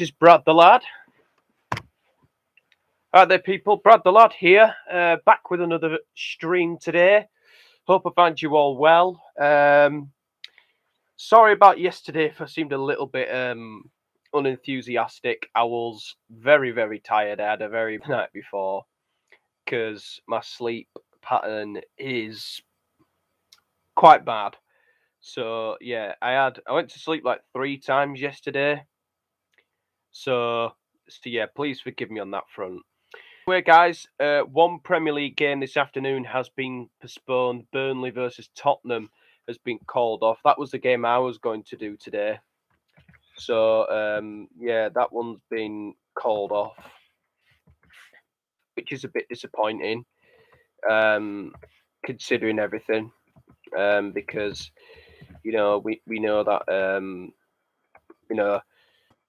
This is Brad the Lad. Hi there, people. Brad the Lad here, back with another stream today. Hope I find you all well. Sorry about yesterday if I seemed a little bit unenthusiastic. I was very, very tired. I had a very night before because my sleep pattern is quite bad. So yeah, I went to sleep like 3 times yesterday. So yeah, please forgive me on that front. Anyway, guys, one Premier League game this afternoon has been postponed. Burnley versus Tottenham has been called off. That was the game I was going to do today. So, yeah, that one's been called off, which is a bit disappointing, considering everything, because, we know that,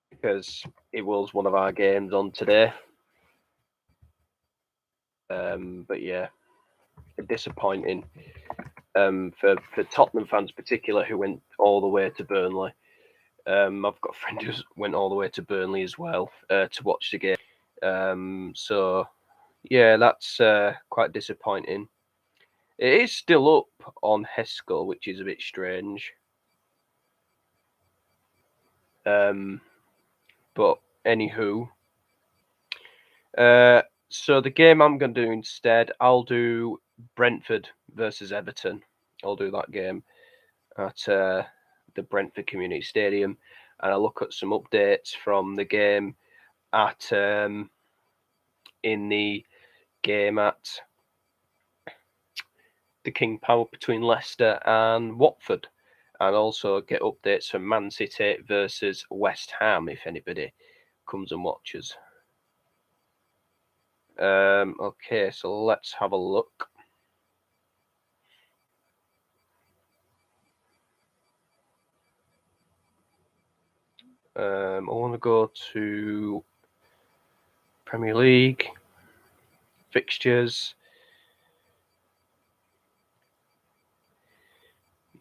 because it was one of our games on today. But yeah, disappointing for Tottenham fans, particular who went all the way to Burnley. I've got a friend who went all the way to Burnley as well to watch the game. So yeah, that's quite disappointing. It is still up on Heskel, which is a bit strange. But anywho, so the game I'm going to do instead, I'll do Brentford versus Everton. I'll do that game at the Brentford Community Stadium, and I'll look at some updates from the game at in the game at the King Power between Leicester and Watford, and also get updates from Man City versus West Ham if anybody comes and watches. Okay, so let's have a look. I want to go to Premier League fixtures.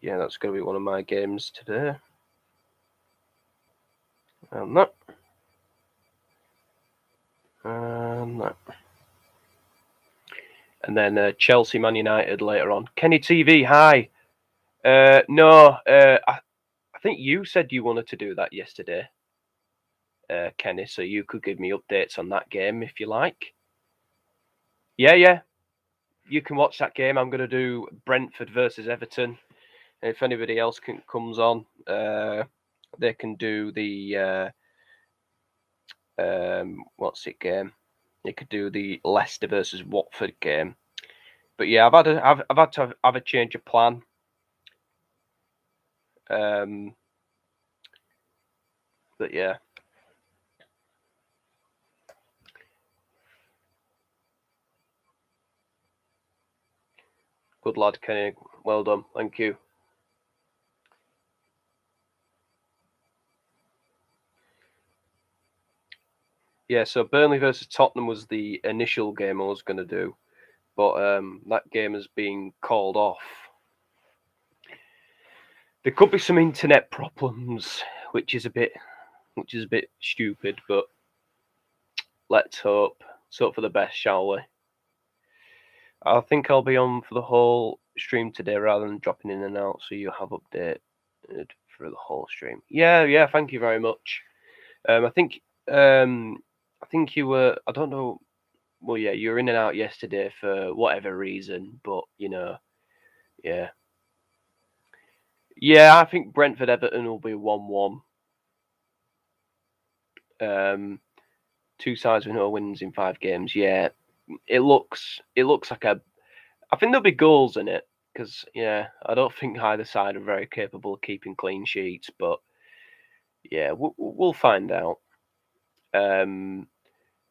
Yeah, that's going to be one of my games today. And that. And that. And then Chelsea Man United later on. Kenny TV, hi. No, I think you said you wanted to do that yesterday, Kenny, so you could give me updates on that game if you like. Yeah. You can watch that game. I'm going to do Brentford versus Everton. And if anybody else comes on, they can do the what's it game? They could do the Leicester versus Watford game. But yeah, I've had to have a change of plan. But yeah. Good lad, Kenny. Well done. Thank you. Yeah, so Burnley versus Tottenham was the initial game I was going to do, but that game has been called off. There could be some internet problems, which is a bit stupid, but let's hope. Let's hope for the best, shall we? I think I'll be on for the whole stream today rather than dropping in and out, so you have updated for the whole stream. Yeah. Thank you very much. I think you were. I don't know. Well, yeah, you were in and out yesterday for whatever reason, but yeah. Yeah, I think Brentford Everton will be 1-1. 2 sides with no wins in 5 games. Yeah, it looks like a. I think there'll be goals in it because I don't think either side are very capable of keeping clean sheets, but yeah, we'll find out.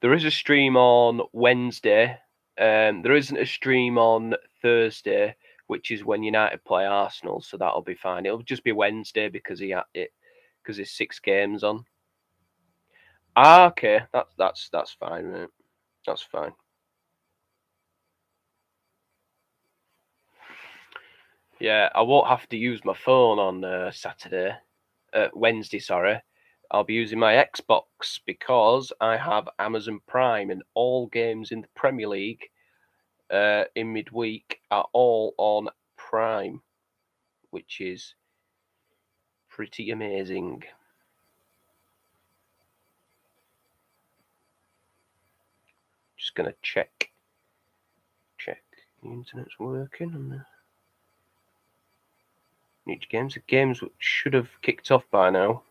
There is a stream on Wednesday. There isn't a stream on Thursday, which is when United play Arsenal, so that'll be fine. It'll just be Wednesday because there's 6 games on. Okay, that's fine, mate. That's fine. Yeah, I won't have to use my phone on Wednesday, sorry. I'll be using my Xbox because I have Amazon Prime, and all games in the Premier League in midweek are all on Prime, which is pretty amazing. Just gonna check the internet's working on each games. The games should have kicked off by now.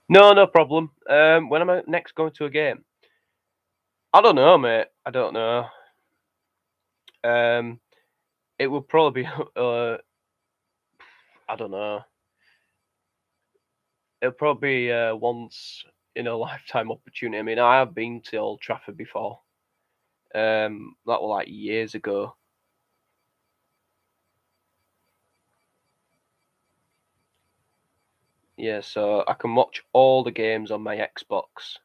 No problem. When am I next going to a game? I don't know, mate. I don't know. It will probably be. I don't know. It'll probably be once in a lifetime opportunity. I mean, I have been to Old Trafford before. That was like years ago. Yeah, so I can watch all the games on my Xbox,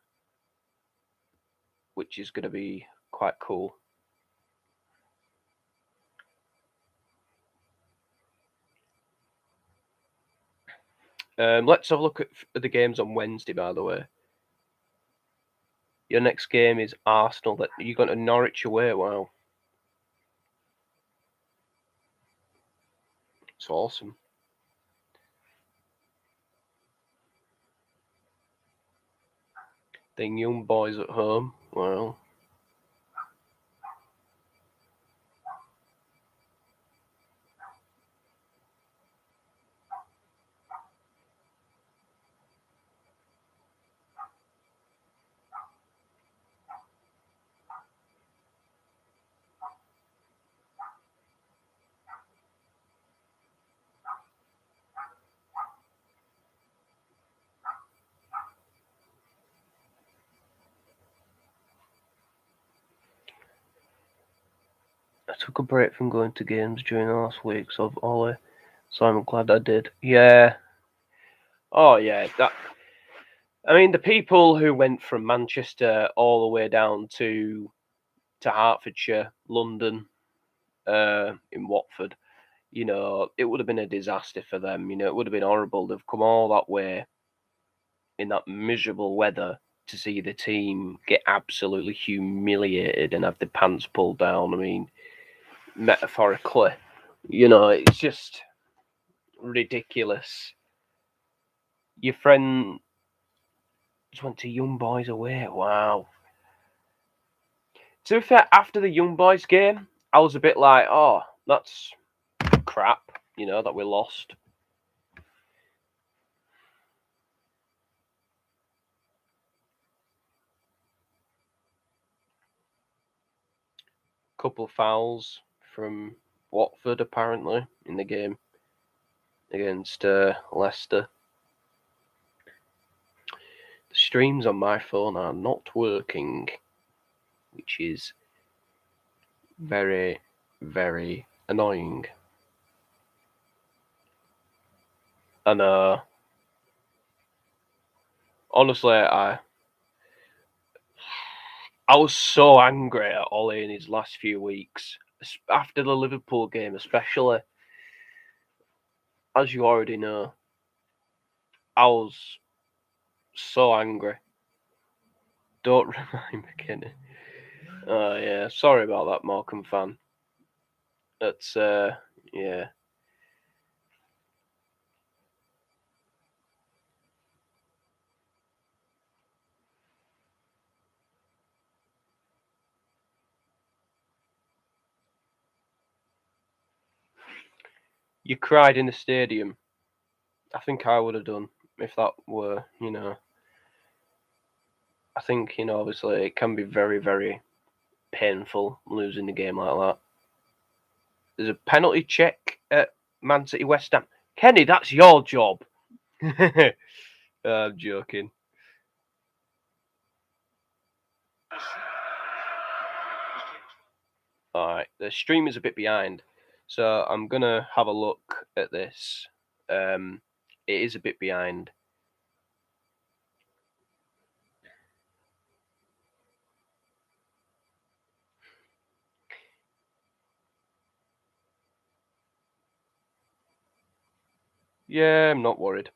which is going to be quite cool. Let's have a look at the games on Wednesday, by the way. Your next game is Arsenal. That you're going to Norwich away. Wow, it's awesome. The young boys at home. Wow. I took a break from going to games during the last weeks of Ollie, so I'm glad I did. Yeah. Oh yeah. That. I mean, the people who went from Manchester all the way down to Hertfordshire, London, in Watford. You know, it would have been a disaster for them. You know, it would have been horrible. They've come all that way in that miserable weather to see the team get absolutely humiliated and have their pants pulled down. I mean, metaphorically, you know, it's just ridiculous. Your friend just went to Young Boys away. Wow. To be fair, after the Young Boys game, I was a bit like, oh, that's crap, you know, that we lost. Couple of fouls from Watford, apparently, in the game against Leicester. The streams on my phone are not working, which is very, very annoying. And honestly, I was so angry at Ollie in his last few weeks, after the Liverpool game, especially. As you already know, I was so angry. Don't remind me, Kenny. Oh yeah, sorry about that, Morecambe fan. That's yeah. You cried in the stadium. I think I would have done if that were, you know. I think, you know, obviously it can be very, very painful losing the game like that. There's a penalty check at Man City West Ham. Kenny, that's your job. I'm joking. Alright, the stream is a bit behind. So I'm gonna have a look at this. It is a bit behind. Yeah, I'm not worried.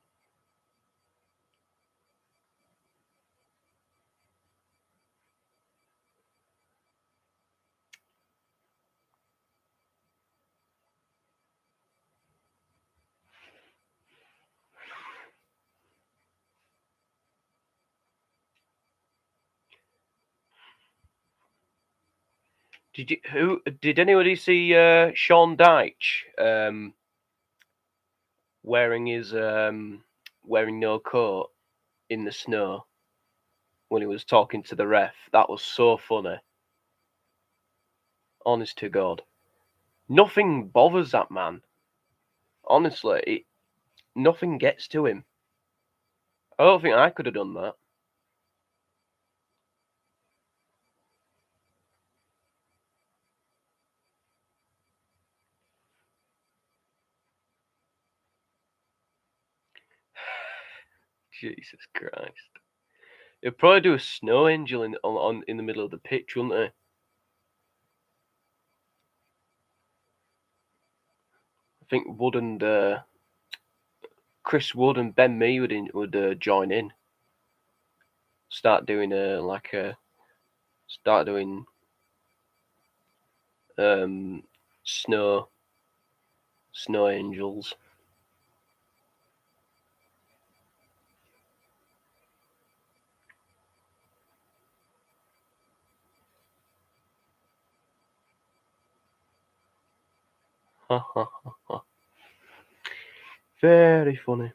Did anybody see Sean Dyche wearing his wearing no coat in the snow when he was talking to the ref? That was so funny. Honest to God, nothing bothers that man. Honestly, nothing gets to him. I don't think I could have done that. Jesus Christ. He'd probably do a snow angel in the middle of the pitch, wouldn't he? I think Wood and Chris Wood and Ben Mee would join in. Start doing um snow angels. Very funny.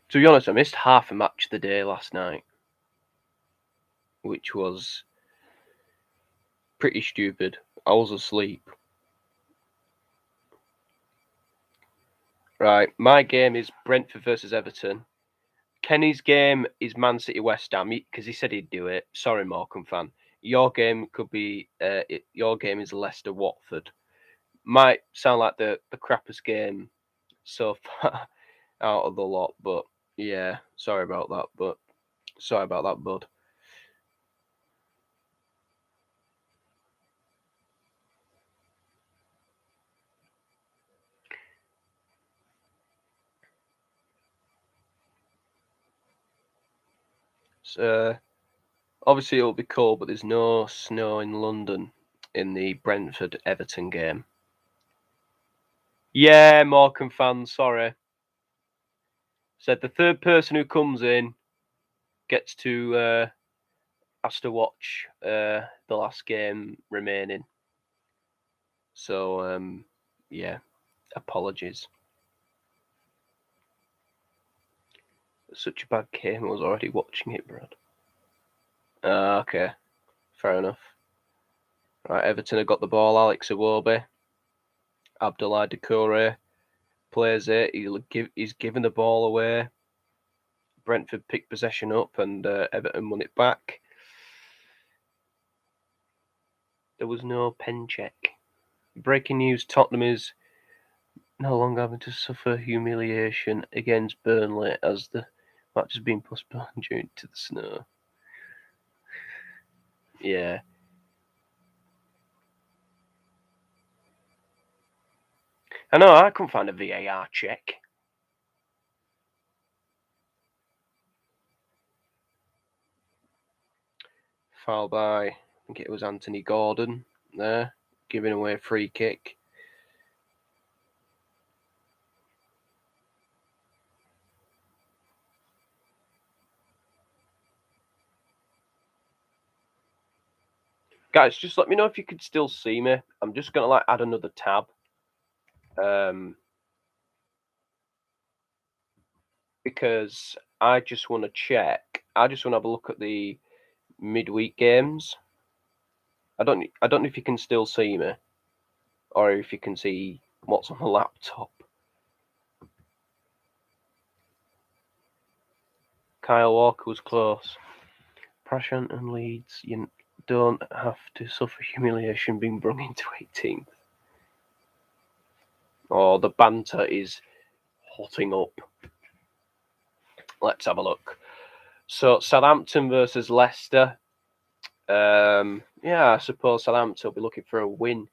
To be honest, I missed half a match of the day last night, which was pretty stupid. I was asleep. Right, my game is Brentford versus Everton. Kenny's game is Man City West Ham because he said he'd do it. Sorry, Morecambe fan. Your game could be your game is Leicester Watford. Might sound like the crappiest game so far out of the lot, but yeah, sorry about that. But sorry about that, bud. So obviously it'll be cold, but there's no snow in London in the Brentford Everton game. Yeah, Morecambe fans, sorry. Said the third person who comes in gets to has to watch the last game remaining. So yeah, apologies. Such a bad game. I was already watching it, Brad. Okay, fair enough. Right, Everton have got the ball. Alex Iwobi, Abdoulaye Doucouré plays it. He's given the ball away. Brentford picked possession up, and Everton won it back. There was no pen check. Breaking news: Tottenham is no longer having to suffer humiliation against Burnley as the match has been postponed due to the snow. Yeah. I know, I couldn't find a VAR check. Foul by, I think it was Anthony Gordon there, giving away a free kick. Guys, just let me know if you could still see me. I'm just going to add another tab. Because I just want to check. I just want to have a look at the midweek games. I don't know if you can still see me, or if you can see what's on the laptop. Kyle Walker was close. Prashant and Leeds, you don't have to suffer humiliation being brung into 18th. Oh, the banter is hotting up. Let's have a look. So Southampton versus Leicester. Yeah, I suppose Southampton will be looking for a win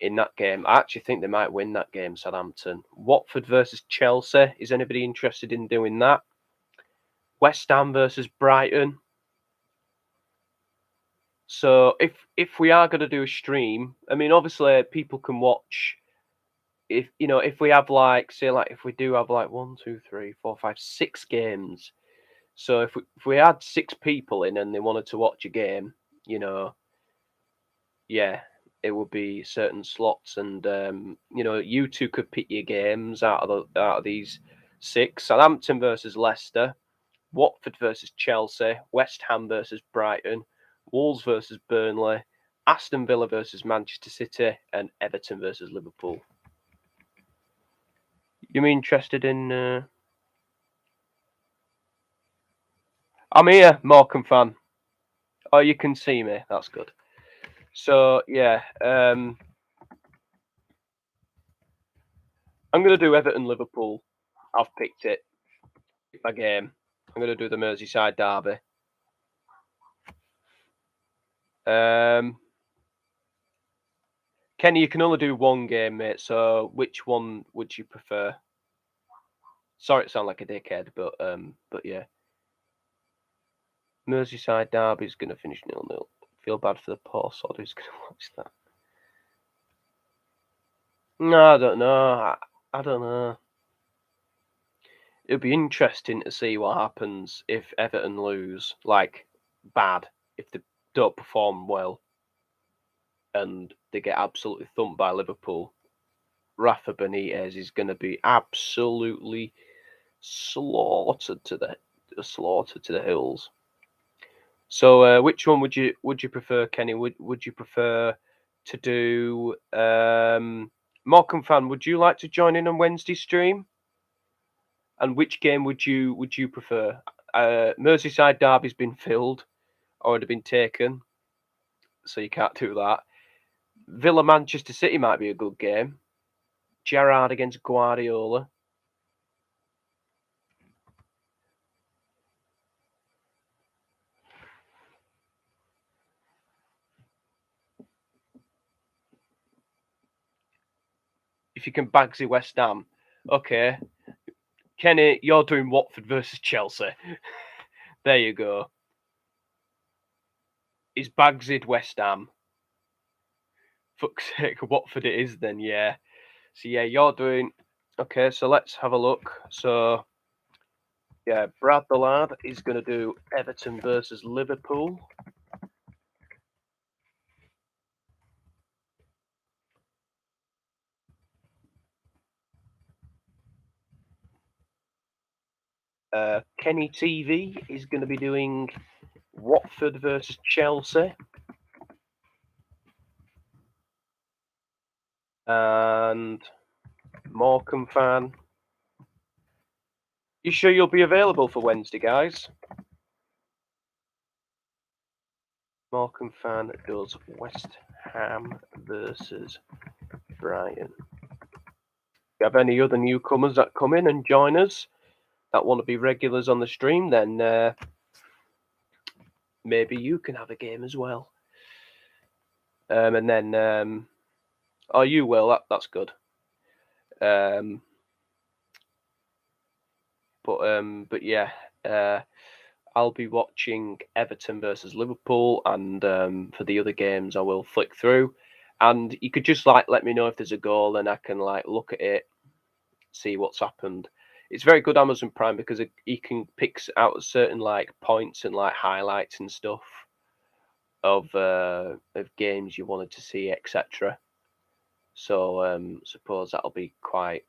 in that game. I actually think they might win that game, Southampton. Watford versus Chelsea. Is anybody interested in doing that? West Ham versus Brighton. So if we are going to do a stream, I mean, obviously people can watch. If we have if we do have 1, 2, 3, 4, 5, 6 games. So if we had 6 people in and they wanted to watch a game, yeah, it would be certain slots, and you two could pick your games out of these 6: Southampton versus Leicester, Watford versus Chelsea, West Ham versus Brighton, Wolves versus Burnley, Aston Villa versus Manchester City, and Everton versus Liverpool. You interested in? I'm here, Morecambe fan. Oh, you can see me. That's good. So yeah, I'm gonna do Everton Liverpool. I've picked it. Pick my game. I'm gonna do the Merseyside derby. Kenny, you can only do one game, mate. So which one would you prefer? Sorry to sound like a dickhead, but yeah. Merseyside derby's gonna finish 0-0. Feel bad for the poor sod who's gonna watch that. No, I don't know. I don't know. It'd be interesting to see what happens if Everton lose, bad, if they don't perform well, and they get absolutely thumped by Liverpool. Rafa Benitez is going to be absolutely slaughtered to the hills. So, which one would you prefer, Kenny? Would you prefer to do? Morecambe fan, would you like to join in on Wednesday stream? And which game would you prefer? Merseyside derby's been filled, already been taken, so you can't do that. Villa Manchester City might be a good game. Gerrard against Guardiola. If you can Bagsy West Ham, okay. Kenny, you're doing Watford versus Chelsea. There you go. Is Bagsy West Ham? Fuck's sake, Watford it is then, yeah. So yeah, you're doing. Okay, so let's have a look. So yeah, Brad the lad is going to do Everton versus Liverpool. Kenny TV is going to be doing Watford versus Chelsea. And Morecambe fan. You sure you'll be available for Wednesday, guys? Morecambe fan does West Ham versus Brighton. If you have any other newcomers that come in and join us that want to be regulars on the stream, then maybe you can have a game as well. And then, oh, you will. That's good. But yeah, I'll be watching Everton versus Liverpool, and for the other games, I will flick through. And you could just let me know if there's a goal, and I can look at it, see what's happened. It's very good Amazon Prime because you can pick out certain points and highlights and stuff of games you wanted to see, etc. So suppose that'll be quite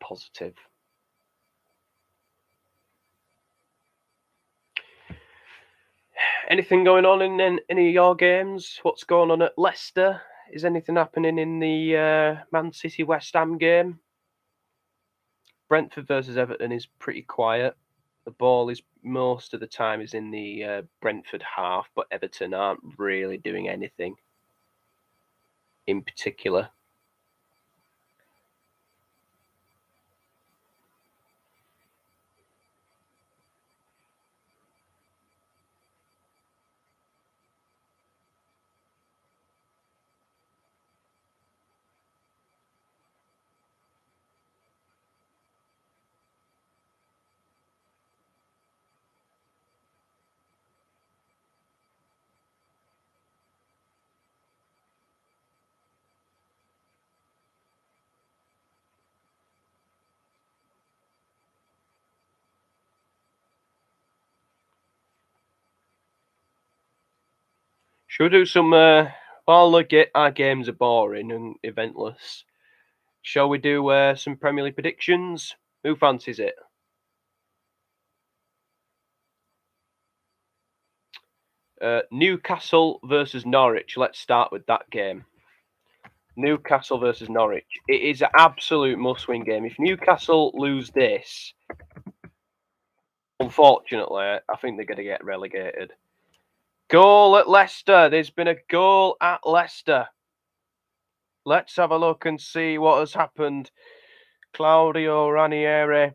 positive. Anything going on in any of your games? What's going on at Leicester? Is anything happening in the Man City West Ham game? Brentford versus Everton is pretty quiet. The ball is most of the time is in the Brentford half, but Everton aren't really doing anything in particular. Should we do some? All our games are boring and eventless. Shall we do some Premier League predictions? Who fancies it? Newcastle versus Norwich. Let's start with that game. Newcastle versus Norwich. It is an absolute must-win game. If Newcastle lose this, unfortunately, I think they're going to get relegated. Goal at Leicester. There's been a goal at Leicester. Let's have a look and see what has happened. Claudio Ranieri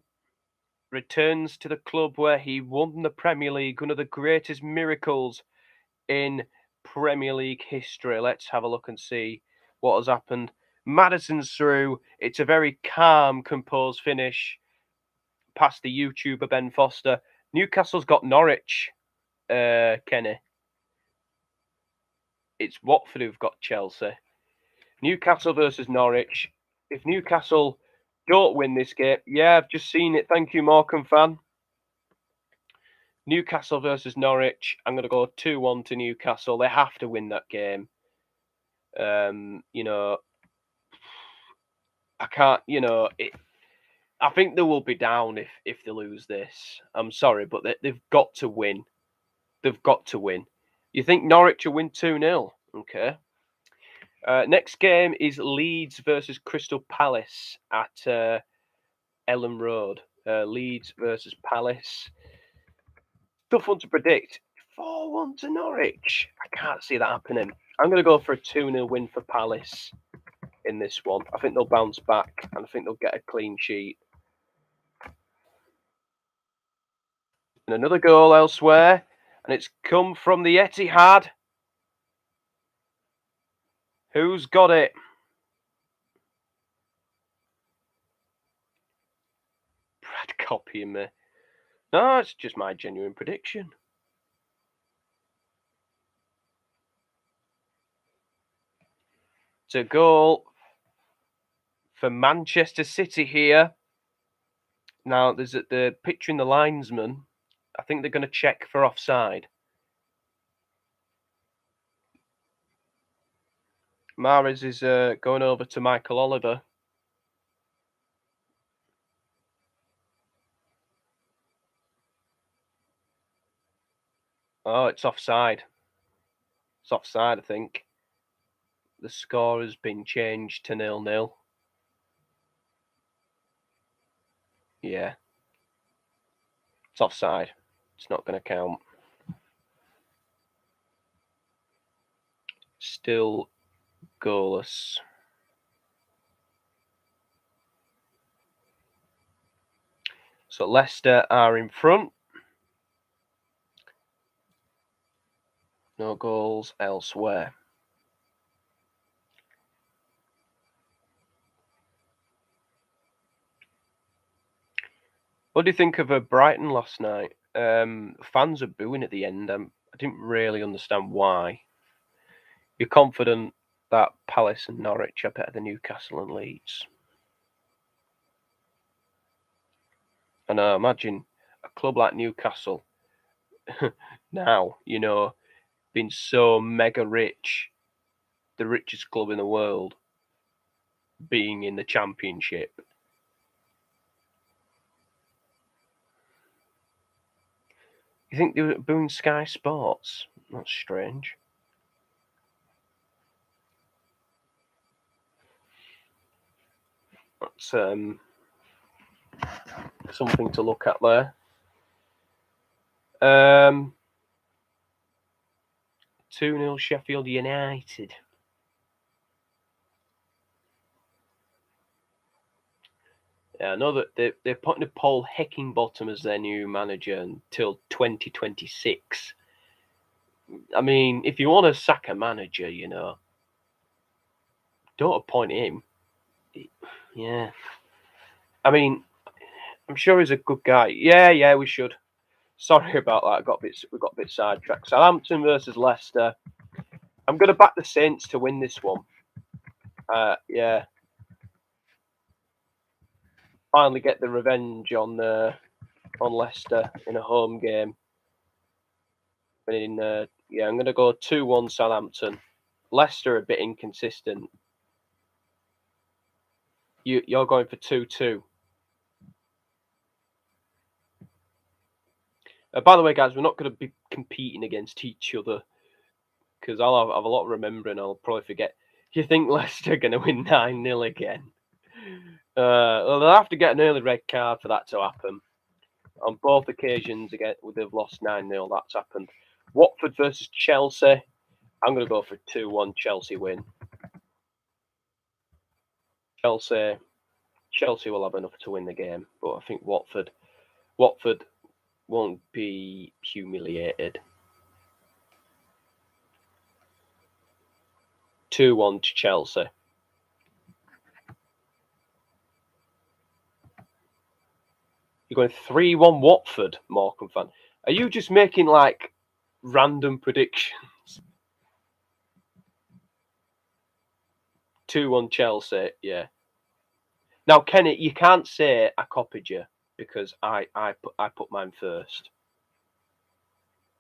returns to the club where he won the Premier League, one of the greatest miracles in Premier League history. Let's have a look and see what has happened. Maddison's through. It's a very calm, composed finish past the YouTuber Ben Foster. Newcastle's got Norwich, Kenny. It's Watford who've got Chelsea. Newcastle versus Norwich. If Newcastle don't win this game, yeah, I've just seen it. Thank you, Morecambe fan. Newcastle versus Norwich. I'm going to go 2-1 to Newcastle. They have to win that game. I can't, I think they will be down if they lose this. I'm sorry, but they've got to win. They've got to win. You think Norwich will win 2-0? Okay. Next game is Leeds versus Crystal Palace at Ellen Road. Leeds versus Palace. Tough one to predict. 4-1 to Norwich. I can't see that happening. I'm going to go for a 2-0 win for Palace in this one. I think they'll bounce back and I think they'll get a clean sheet. And another goal elsewhere. And it's come from the Etihad. Who's got it? Brad copying me. No, it's just my genuine prediction. It's a goal for Manchester City here. Now, there's the picture in the linesman. I think they're going to check for offside. Mahrez is going over to Michael Oliver. Oh, it's offside. It's offside, I think. The score has been changed to 0-0. Yeah. It's offside. It's not going to count. Still goalless. So Leicester are in front. No goals elsewhere. What do you think of Brighton last night? Fans are booing at the end. I didn't really understand why. You're confident that Palace and Norwich are better than Newcastle and Leeds? And I imagine a club like Newcastle now, being so mega rich, the richest club in the world, being in the Championship. You think they were booing Sky Sports? That's strange. That's something to look at there. 2-0 Sheffield United. Yeah, I know that they're putting Paul Heckingbottom as their new manager until 2026. I mean, if you want to sack a manager, don't appoint him. Yeah. I mean, I'm sure he's a good guy. Yeah, we should. Sorry about that. We got a bit sidetracked. Southampton versus Leicester. I'm going to back the Saints to win this one. Yeah. Finally get the revenge on Leicester in a home game. Winning Yeah, I'm going to go 2-1 Southampton. Leicester a bit inconsistent. You're going for 2-2. By the way, guys, we're not going to be competing against each other because I'll have a lot of remembering. I'll probably forget. You think Leicester are going to win 9-0 again? Well, they'll have to get an early red card for that to happen. On both occasions, again, they've lost 9-0. That's happened. Watford versus Chelsea. I'm going to go for 2-1 Chelsea win. Chelsea will have enough to win the game, but I think Watford won't be humiliated. 2-1 to Chelsea. You're going 3-1 Watford, Morecambe fan. Are you just making like random predictions? 2-1 Chelsea, yeah. Now, Kenny, you can't say I copied you because I put mine first.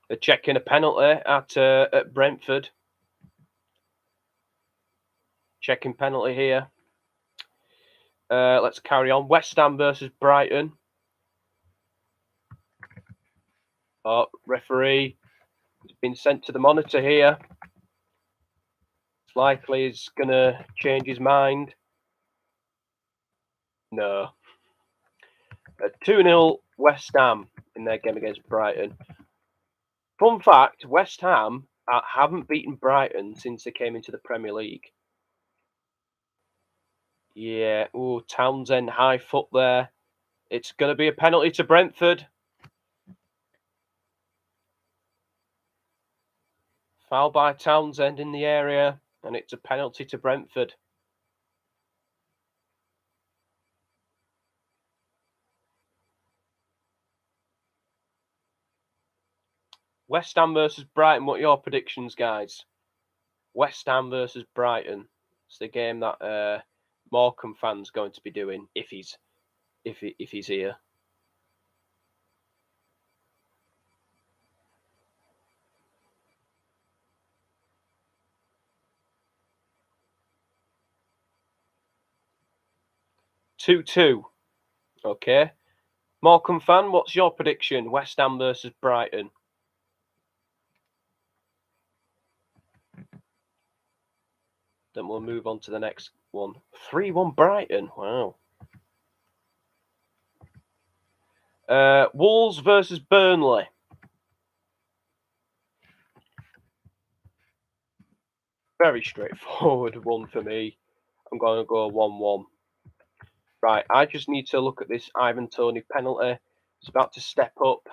They're checking a penalty at Brentford. Checking penalty here. Let's carry on. West Ham versus Brighton. Oh, referee has been sent to the monitor here. It's likely he's going to change his mind. No. 2-0 West Ham in their game against Brighton. Fun fact, West Ham haven't beaten Brighton since they came into the Premier League. Yeah, Townsend high foot there. It's going to be a penalty to Brentford. Foul by Townsend in the area, and it's a penalty to Brentford. West Ham versus Brighton. What are your predictions, guys? West Ham versus Brighton. It's the game that Morecambe fan's going to be doing if he's here. Two. Okay. Morecambe fan, what's your prediction? West Ham versus Brighton. Then we'll move on to the next one. 3-1 Brighton. Wow. Wolves versus Burnley. Very straightforward one for me. I'm going to go 1-1. Right, I just need to look at this Ivan Toney penalty. It's about to step up.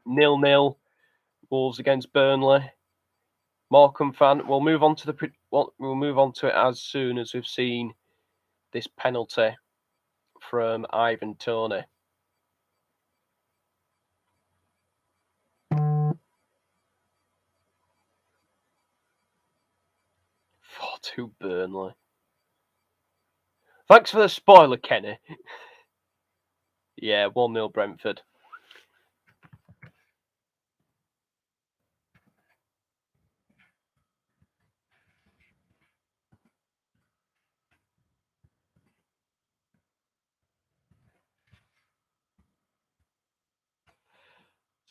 0-0. Wolves against Burnley. Morecambe fan. We'll move on to it as soon as we've seen this penalty from Ivan Toney. 4-2 Burnley. Thanks for the spoiler, Kenny. Yeah, 1-0 Brentford.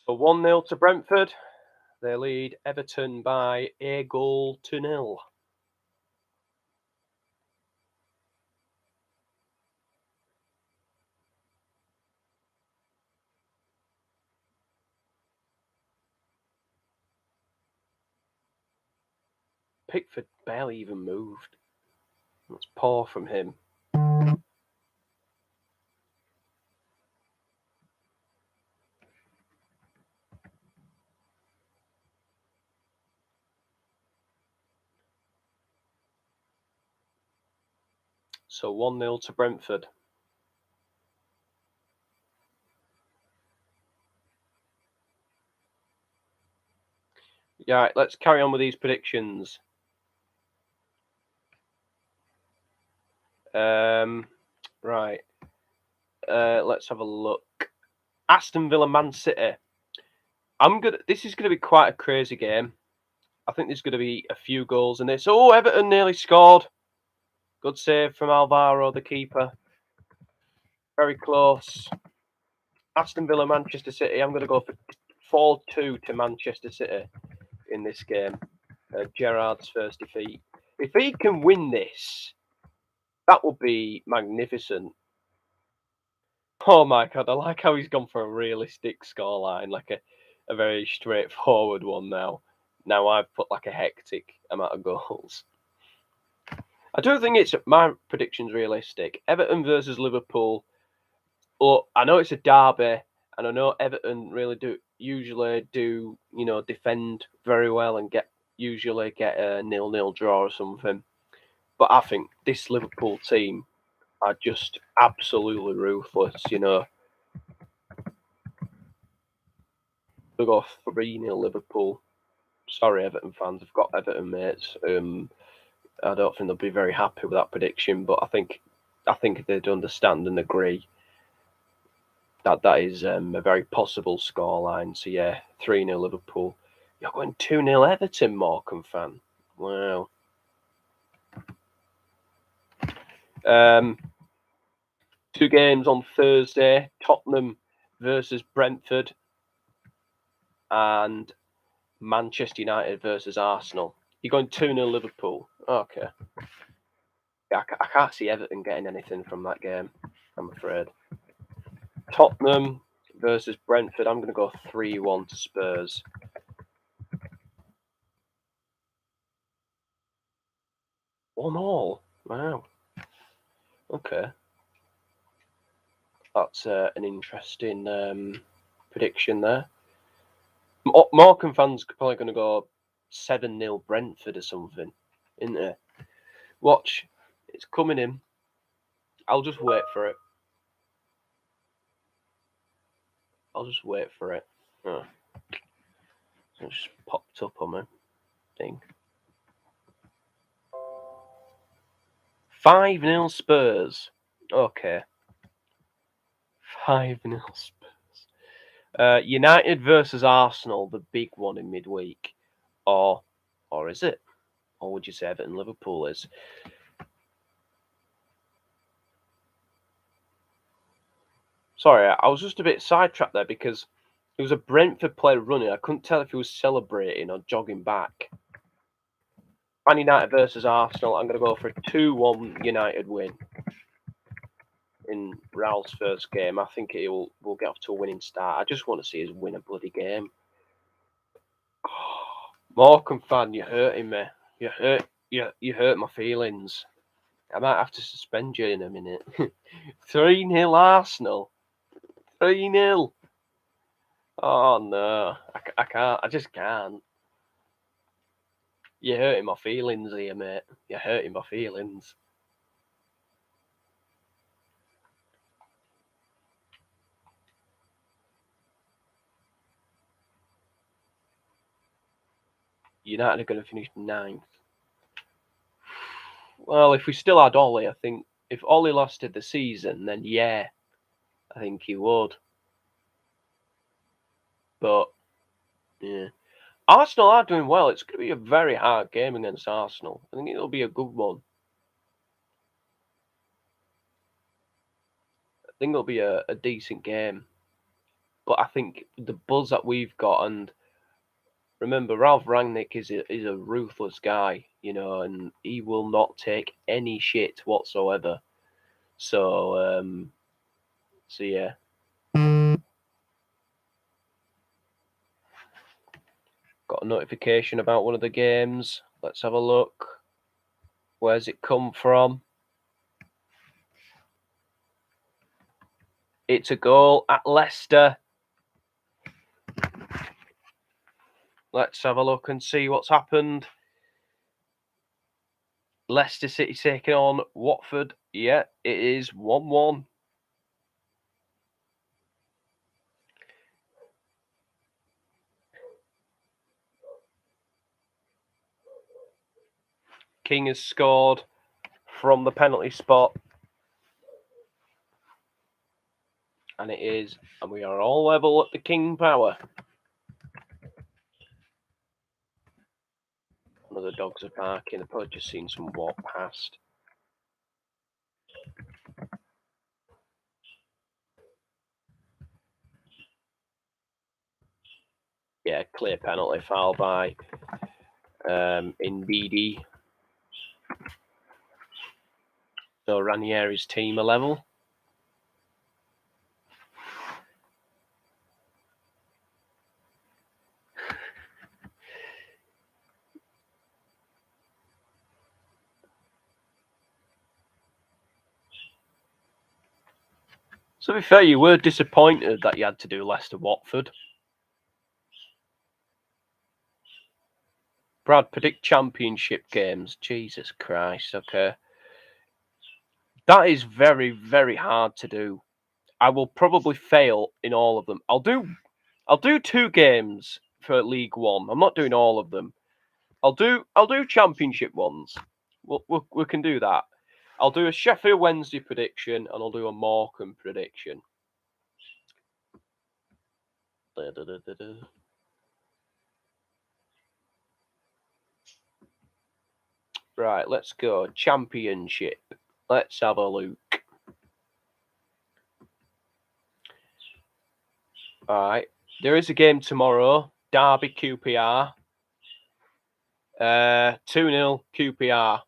So 1-0 to Brentford. They lead Everton by a goal to 0. Pickford barely even moved. That's poor from him. So 1-0 to Brentford. Yeah, let's carry on with these predictions. Right. Let's have a look. Aston Villa, Man City. This is gonna be quite a crazy game. I think there's gonna be a few goals in this. Oh, Everton nearly scored. Good save from Alvaro, the keeper. Very close. Aston Villa, Manchester City. I'm gonna go for 4-2 to Manchester City in this game. Gerrard's first defeat. If he can win this, that would be magnificent. Oh my god, I like how he's gone for a realistic scoreline, like a very straightforward one now. Now I've put like a hectic amount of goals. I don't think my prediction's realistic. Everton versus Liverpool. Well, I know it's a derby, and I know Everton usually do defend very well and usually get a 0-0 draw or something. But I think this Liverpool team are just absolutely ruthless. They go 3-0 Liverpool. Sorry, Everton fans. I've got Everton mates. I don't think they'll be very happy with that prediction, but I think they'd understand and agree that is a very possible scoreline. So yeah, 3-0 Liverpool. You're going 2-0 Everton, Morecambe fan. Wow. Two games on Thursday: Tottenham versus Brentford, and Manchester United versus Arsenal. You're going 2-0 Liverpool. Okay. Yeah, I can't see Everton getting anything from that game, I'm afraid. Tottenham versus Brentford. I'm going to go 3-1 to Spurs. One all. Wow. Okay. That's an interesting prediction there. Morecambe fans are probably going to go 7-0 Brentford or something, isn't it? Watch. It's coming in. I'll just wait for it. Oh. It just popped up on my thing. 5-0 Spurs. Okay. 5-0 Spurs. United versus Arsenal, the big one in midweek. Or is it? Or would you say Everton Liverpool is? Sorry, I was just a bit sidetracked there because it was a Brentford player running. I couldn't tell if he was celebrating or jogging back. Man United versus Arsenal. I'm going to go for a 2-1 United win in Raul's first game. I think we'll get off to a winning start. I just want to see us win a bloody game. Oh, Morecambe fan, you're hurting me. You hurt my feelings. I might have to suspend you in a minute. 3-0 Arsenal. 3-0. Oh no, I can't. I just can't. You're hurting my feelings here, mate. You're hurting my feelings. United are going to finish 9th. Well, if we still had Ollie, I think if Ollie lasted the season, then yeah, I think he would. But yeah, Arsenal are doing well. It's going to be a very hard game against Arsenal. I think it'll be a good one. I think it'll be a decent game. But I think the buzz that we've got, and remember, Ralph Rangnick is a ruthless guy, and he will not take any shit whatsoever. So yeah. Got a notification about one of the games. Let's have a look. Where's it come from? It's a goal at Leicester. Let's have a look and see what's happened. Leicester City taking on Watford. Yeah, it is 1-1. King has scored from the penalty spot. And it is, and we are all level at the King Power. of the dogs are barking. I've probably just seen some walk past. Yeah, clear penalty foul by Ndidi. So Ranieri's team are level. So to be fair, you were disappointed that you had to do Leicester-Watford. Brad, predict championship games. Jesus Christ, okay. That is very, very hard to do. I will probably fail in all of them. I'll do 2 games for League One. I'm not doing all of them. I'll do championship ones. We can do that. I'll do a Sheffield Wednesday prediction and I'll do a Morecambe prediction. Right, let's go. Championship. Let's have a look. Alright. There is a game tomorrow. Derby QPR. 2-0 QPR.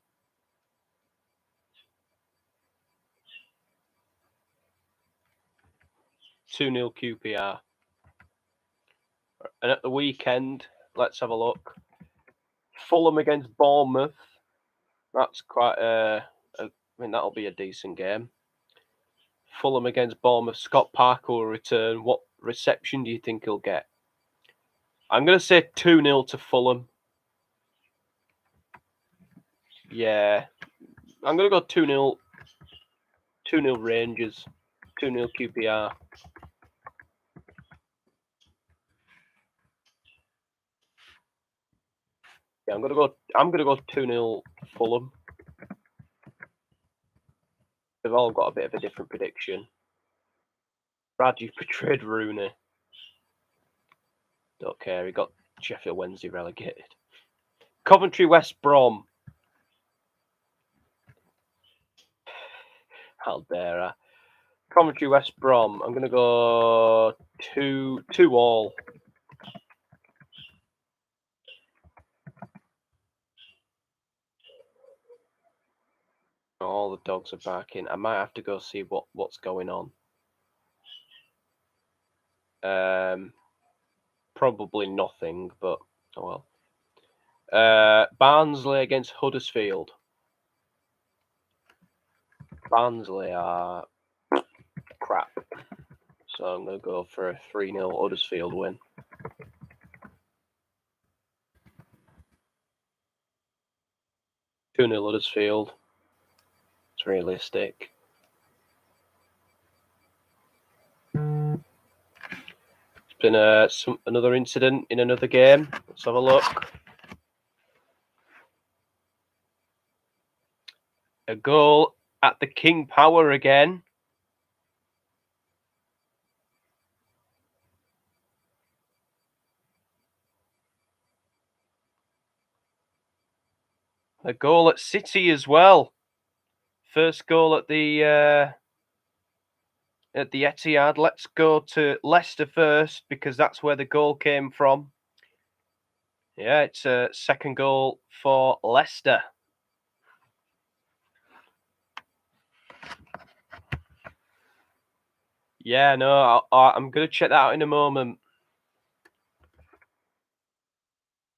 2-0 QPR. And at the weekend, let's have a look. Fulham against Bournemouth. That's quite I mean, that'll be a decent game. Fulham against Bournemouth. Scott Parker will return. What reception do you think he'll get? I'm going to say 2-0 to Fulham. Yeah. I'm going to go 2-0. 2-0 Rangers. 2-0 QPR. Yeah, I'm gonna go 2-0 Fulham. They've all got a bit of a different prediction. Brad, you've betrayed Rooney. Don't care, he got Sheffield Wednesday relegated. Coventry West Brom. How dare I? Coventry West Brom. I'm gonna go 2-2 all the dogs are barking. I might have to go see what's going on. Probably nothing, but oh well. Barnsley against Huddersfield. Barnsley are crap. So I'm going to go for a 3-0 Huddersfield win. Two 0 Huddersfield. It's realistic. It's been another incident in another game. Let's have a look. A goal at the King Power again. A goal at City as well. First goal at the Etihad. Let's go to Leicester first because that's where the goal came from. Yeah, it's a second goal for Leicester. Yeah, no, I'm going to check that out in a moment.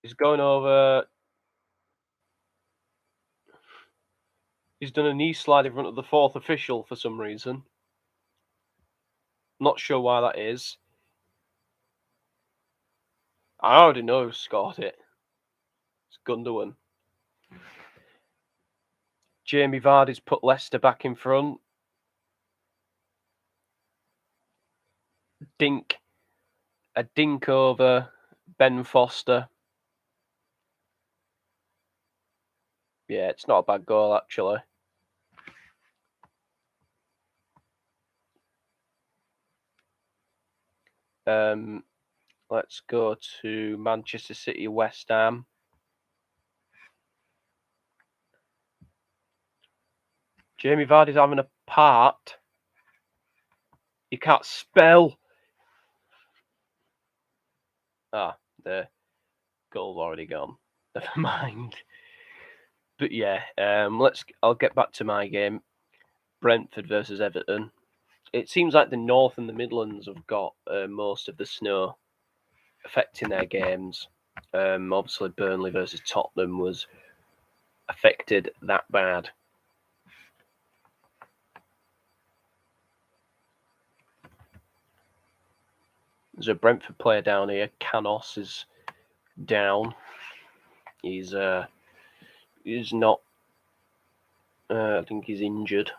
He's going over. He's done a knee slide in front of the 4th official for some reason. Not sure why that is. I already know who scored it. It's Gundogan. Jamie Vardy's put Leicester back in front. A dink over Ben Foster. Yeah, it's not a bad goal, actually. Let's go to Manchester City, West Ham. Jamie Vardy's having a part. You can't spell. Ah, the goal's already gone. Never mind. But yeah, I'll get back to my game. Brentford versus Everton. It seems like the North and the Midlands have got most of the snow affecting their games. Obviously, Burnley versus Tottenham was affected that bad. There's a Brentford player down here. Canos is down. He's not. I think he's injured.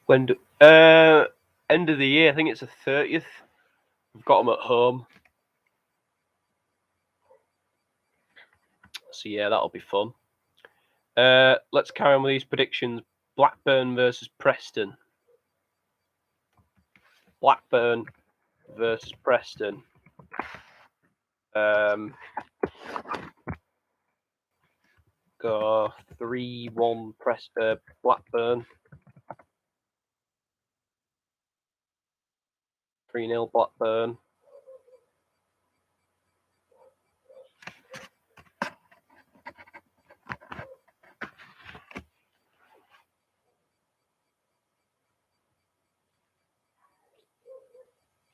When end of the year, I think it's the 30th. We've got them at home. So yeah, that'll be fun. Let's carry on with these predictions. Blackburn versus Preston. Blackburn versus Preston. Go 3-1 Blackburn. 3-0 Blackburn.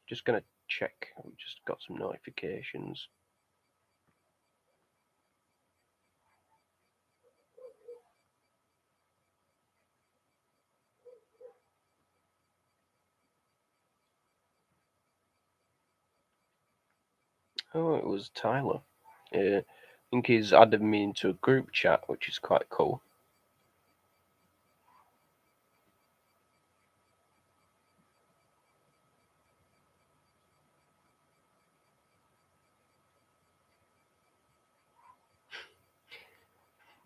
Just going to check. We've just got some notifications. Oh, it was Tyler. I think he's added me into a group chat, which is quite cool.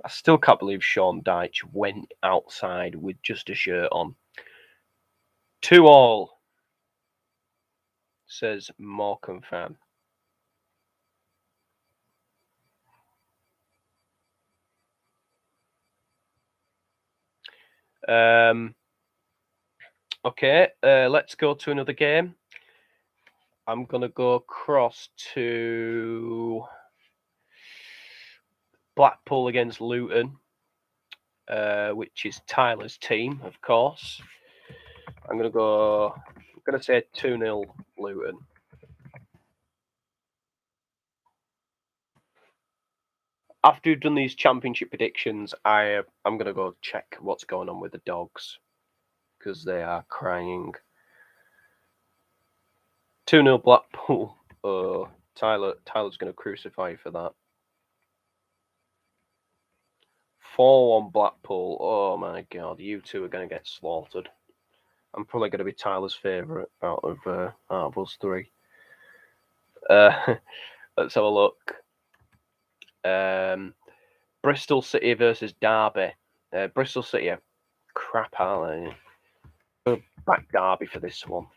I still can't believe Sean Dyche went outside with just a shirt on. 2-2, says Morecambe fan. Okay, let's go to another game. I'm going to go across to Blackpool against Luton, which is Tyler's team, of course. I'm going to say 2-0 Luton. After we've done these championship predictions, I'm going to go check what's going on with the dogs, because they are crying. 2-0 Blackpool. Tyler's going to crucify you for that. 4-1 Blackpool. Oh my god, you two are going to get slaughtered. I'm probably going to be Tyler's favourite out of us three. Let's have a look. Bristol City versus Derby. Bristol City are crap, aren't they? Back Derby for this one.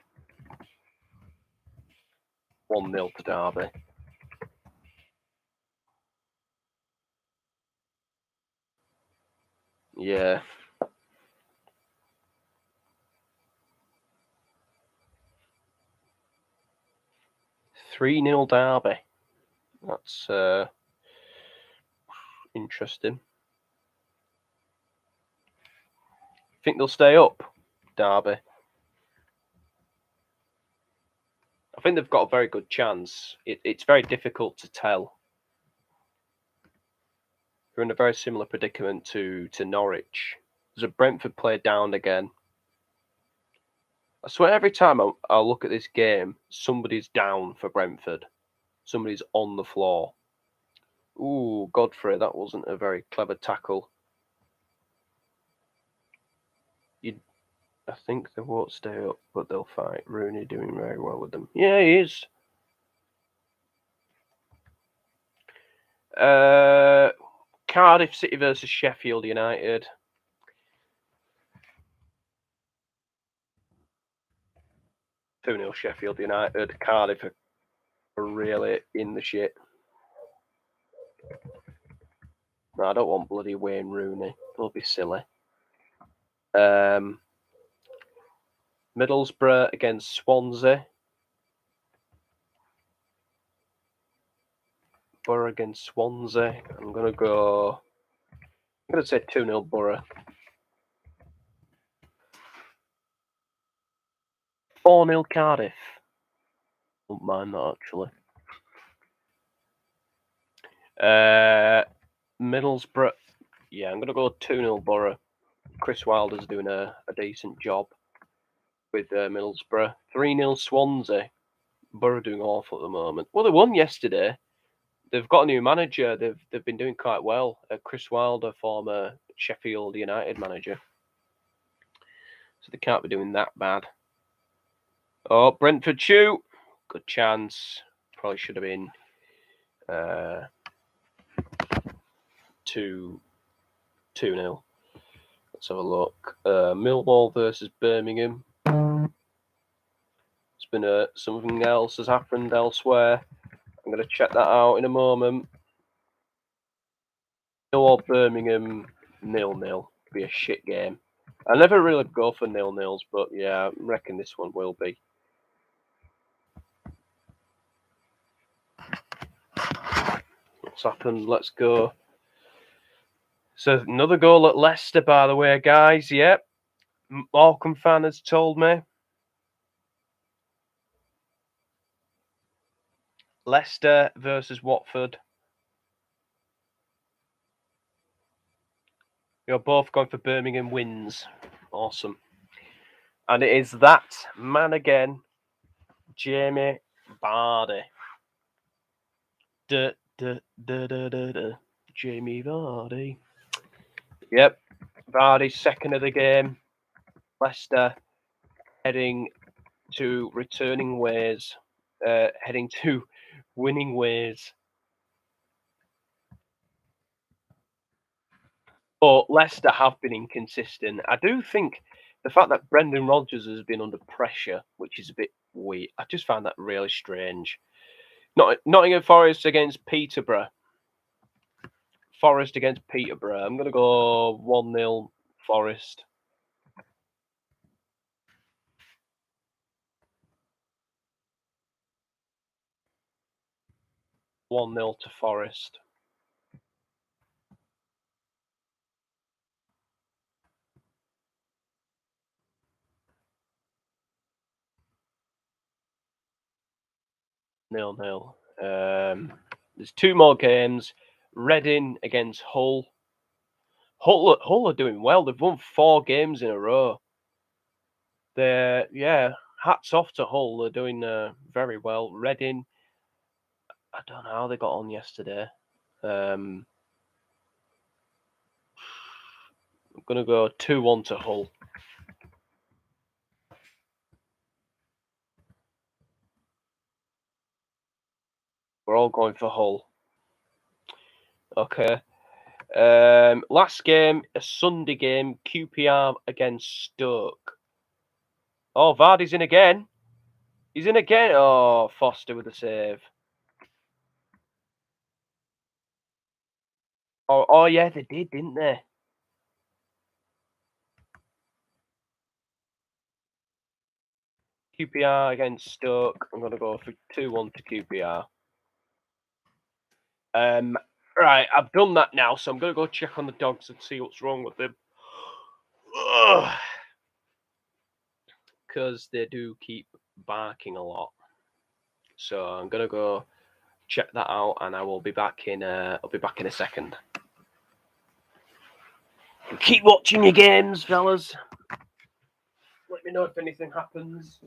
1-0 to Derby. Yeah. $3-0 Derby. That's interesting. Think they'll stay up, Derby? I think they've got a very good chance. It's very difficult to tell. They're in a very similar predicament to Norwich. There's a Brentford player down again. I swear every time I look at this game, somebody's down for Brentford. Somebody's on the floor. Ooh, Godfrey, that wasn't a very clever tackle. I I think they won't stay up, but they'll fight. Rooney doing very well with them. Yeah, he is. Cardiff City versus Sheffield United. Two 0 Sheffield United. Cardiff are really in the shit. No, I don't want bloody Wayne Rooney. They'll be silly. Middlesbrough against Swansea. Borough against Swansea. I'm going to say 2-0 Borough. 4-0 Cardiff. Don't mind that, actually. Middlesbrough. Yeah, I'm going to go 2-0 Borough. Chris Wilder's doing a decent job with Middlesbrough. 3-0 Swansea. Borough doing awful at the moment. Well, they won yesterday. They've got a new manager. They've been doing quite well. Chris Wilder, former Sheffield United manager. So they can't be doing that bad. Oh, Brentford shoot. Good chance. Probably should have been 2-0. Let's have a look. Millwall versus Birmingham. It's been something else has happened elsewhere. I'm going to check that out in a moment. Millwall Birmingham 0-0. Be a shit game. I never really go for 0-0s, but yeah, I reckon this one will be. What's happened? Let's go. So another goal at Leicester, by the way, guys. Yep. Morecambe fan has told me. Leicester versus Watford. You're both going for Birmingham wins. Awesome. And it is that man again, Jamie Vardy. Jamie Vardy. Yep. Vardy, second of the game. Leicester heading to returning ways. Heading to winning ways. But Leicester have been inconsistent. I do think the fact that Brendan Rodgers has been under pressure, which is a bit weird, I just found that really strange. Nottingham Forest against Peterborough. Forest against Peterborough. I'm going to go 1-0 Forest. One 0 to Forest. Nil. There's two more games. Reading against Hull. Hull are doing well. They've won 4 games in a row. Hats off to Hull. They're doing very well. Reading, I don't know how they got on yesterday. I'm going to go 2-1 to Hull. We're all going for Hull. Okay. Last game, a Sunday game, QPR against Stoke. Oh, Vardy's in again. He's in again. Oh, Foster with a save. Oh yeah, they did, didn't they? QPR against Stoke. I'm going to go for 2-1 to QPR. Right, I've done that now, so I'm going to go check on the dogs and see what's wrong with them. Because they do keep barking a lot. So I'm going to go check that out, and I will be back in. I'll be back in a second. Keep watching your games, fellas. Let me know if anything happens.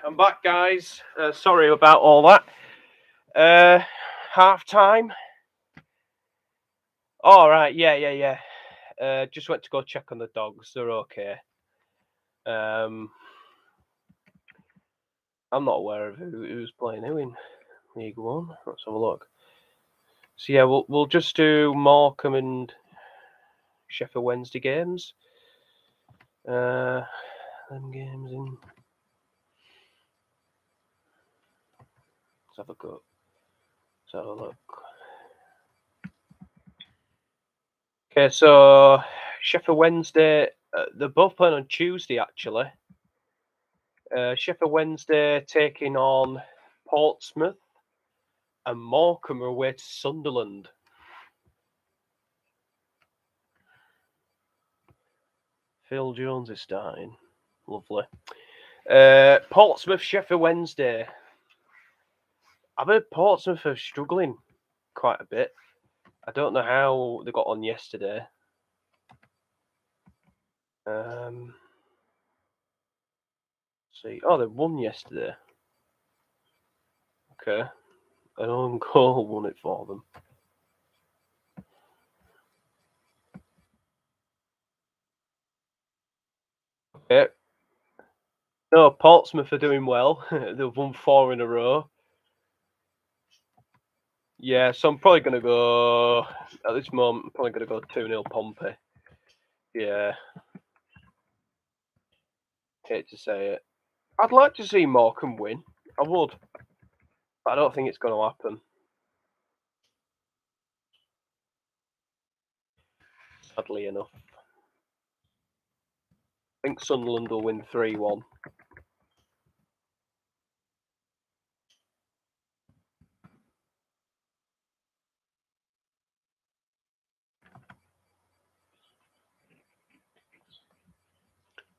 I'm back, guys. Sorry about all that. Half time. All right. Yeah. Just went to go check on the dogs. They're okay. I'm not aware of who's playing who in League One. Let's have a look. So yeah, we'll just do Morecambe and Sheffield Wednesday games. Them games in. Let's have a go. Let's have a look. Okay, so Sheffield Wednesday, they're both playing on Tuesday actually. Sheffield Wednesday taking on Portsmouth, and Morecambe are away to Sunderland. Phil Jones is starting. Lovely. Portsmouth, Sheffield Wednesday. I've heard Portsmouth are struggling quite a bit. I don't know how they got on yesterday. See, they won yesterday. Okay, an own goal won it for them. Okay. No, Portsmouth are doing well. They've won 4 in a row. Yeah, so I'm probably going to go, at this moment, I'm probably going to go 2-0 Pompey. Yeah. Hate to say it. I'd like to see Morecambe win. I would. But I don't think it's going to happen. Sadly enough. I think Sunderland will win 3-1.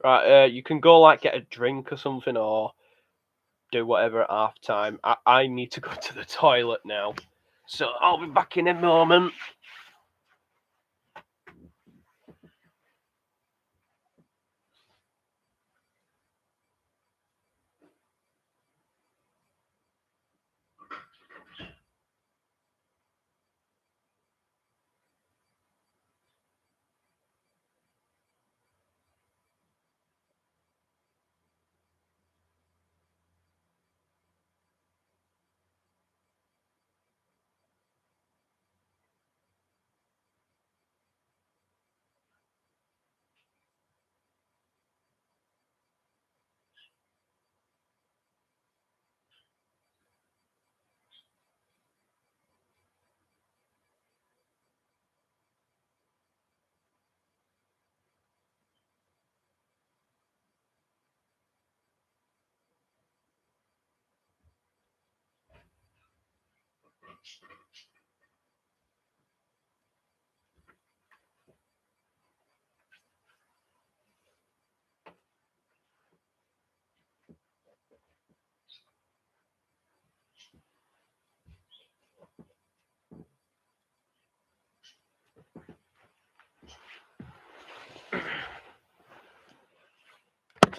Right, you can go get a drink or something or do whatever at half time. I need to go to the toilet now. So I'll be back in a moment.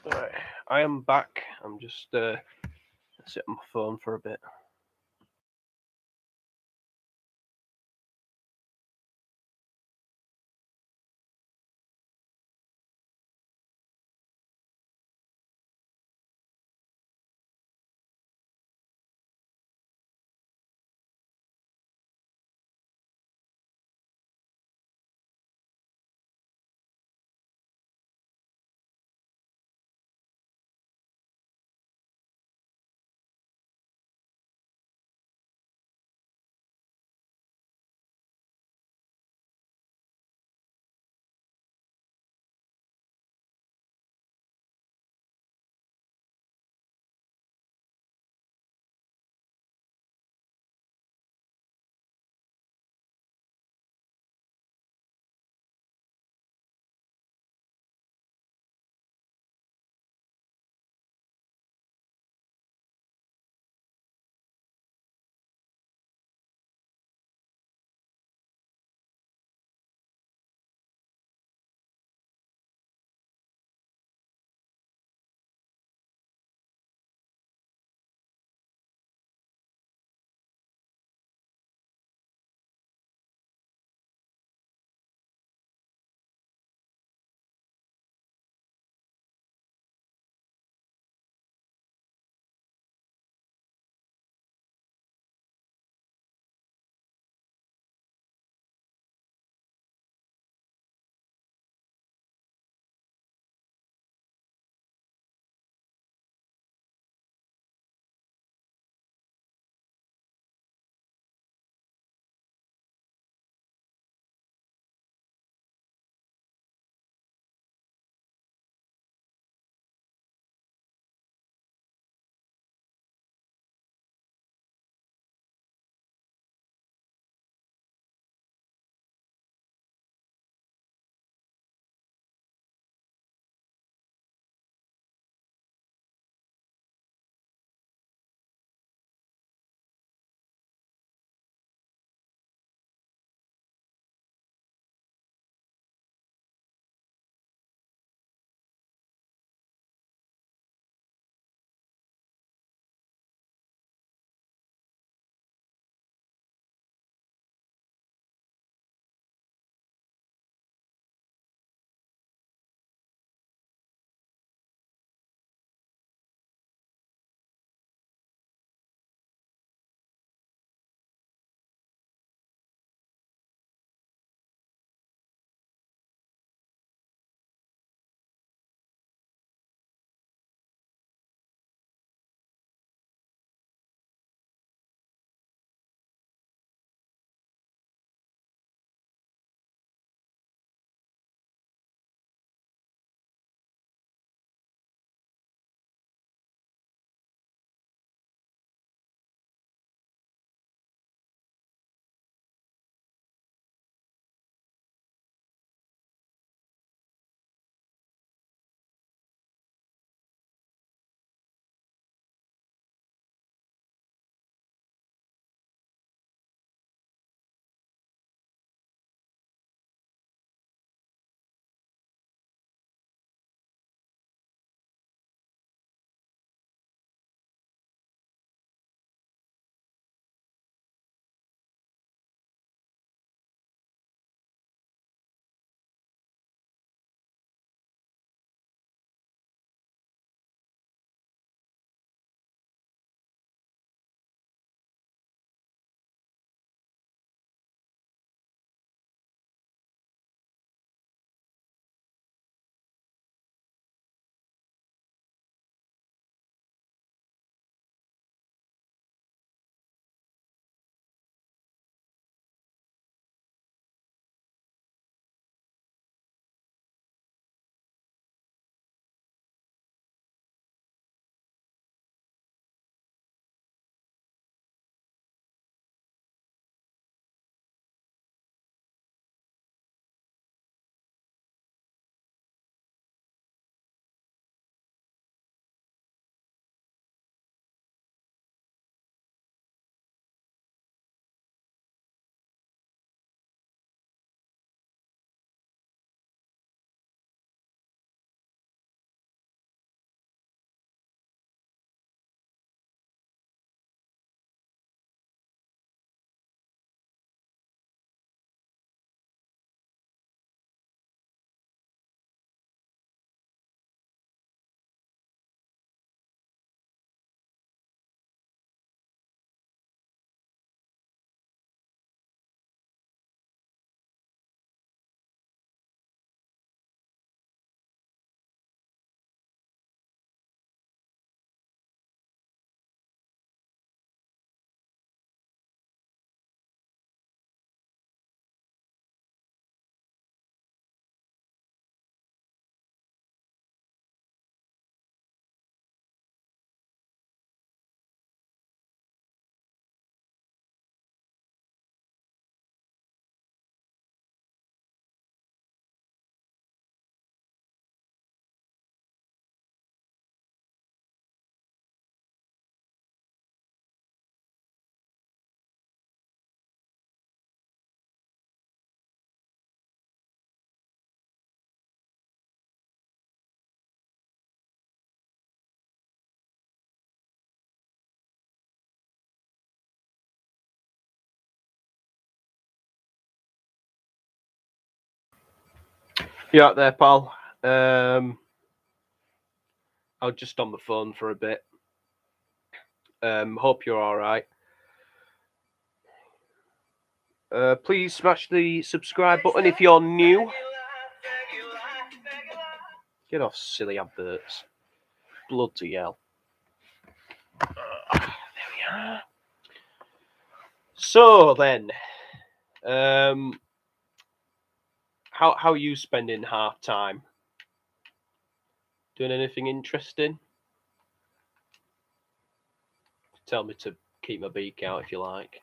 Alright, I am back. I'm just sit on my phone for a bit. You out there, pal? I was just on the phone for a bit. Hope you're all right. Please smash the subscribe button if you're new. Get off, silly adverts. Bloody hell. There we are. So then, how are you spending half time? Doing anything interesting? Tell me to keep my beak out if you like.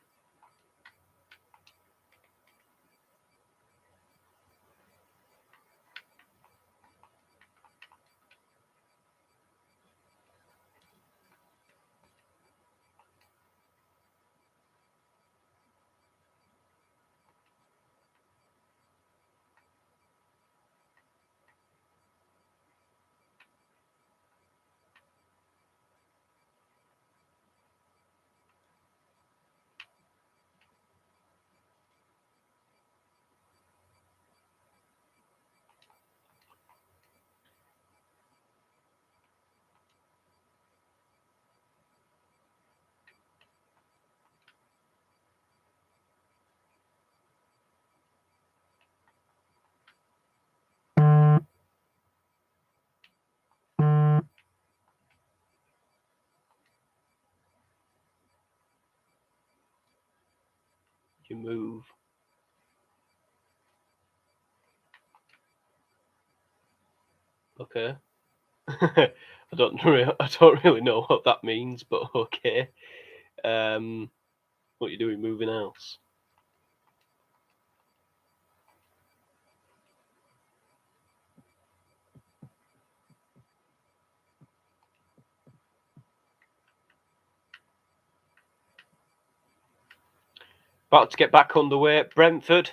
You move. Okay. I don't really know what that means, but okay. What you doing moving else? About to get back underway at Brentford.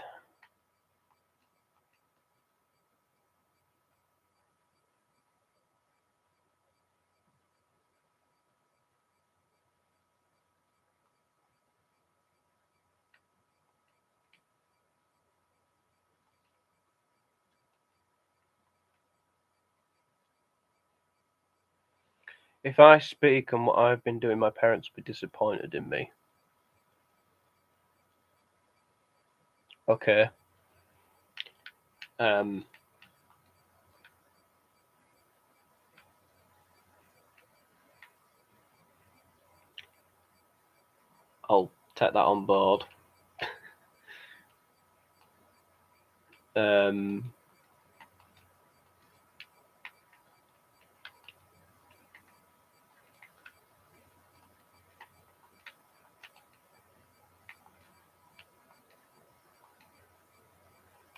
If I speak on what I've been doing, my parents will be disappointed in me. Okay. I'll take that on board.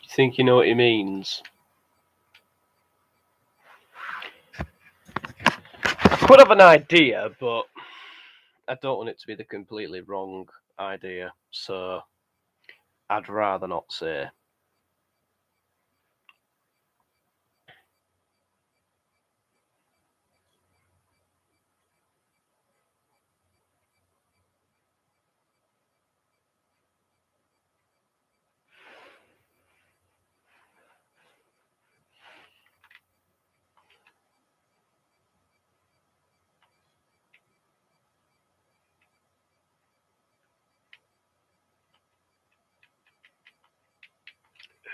You think you know what he means? I could have an idea, but I don't want it to be the completely wrong idea, so I'd rather not say.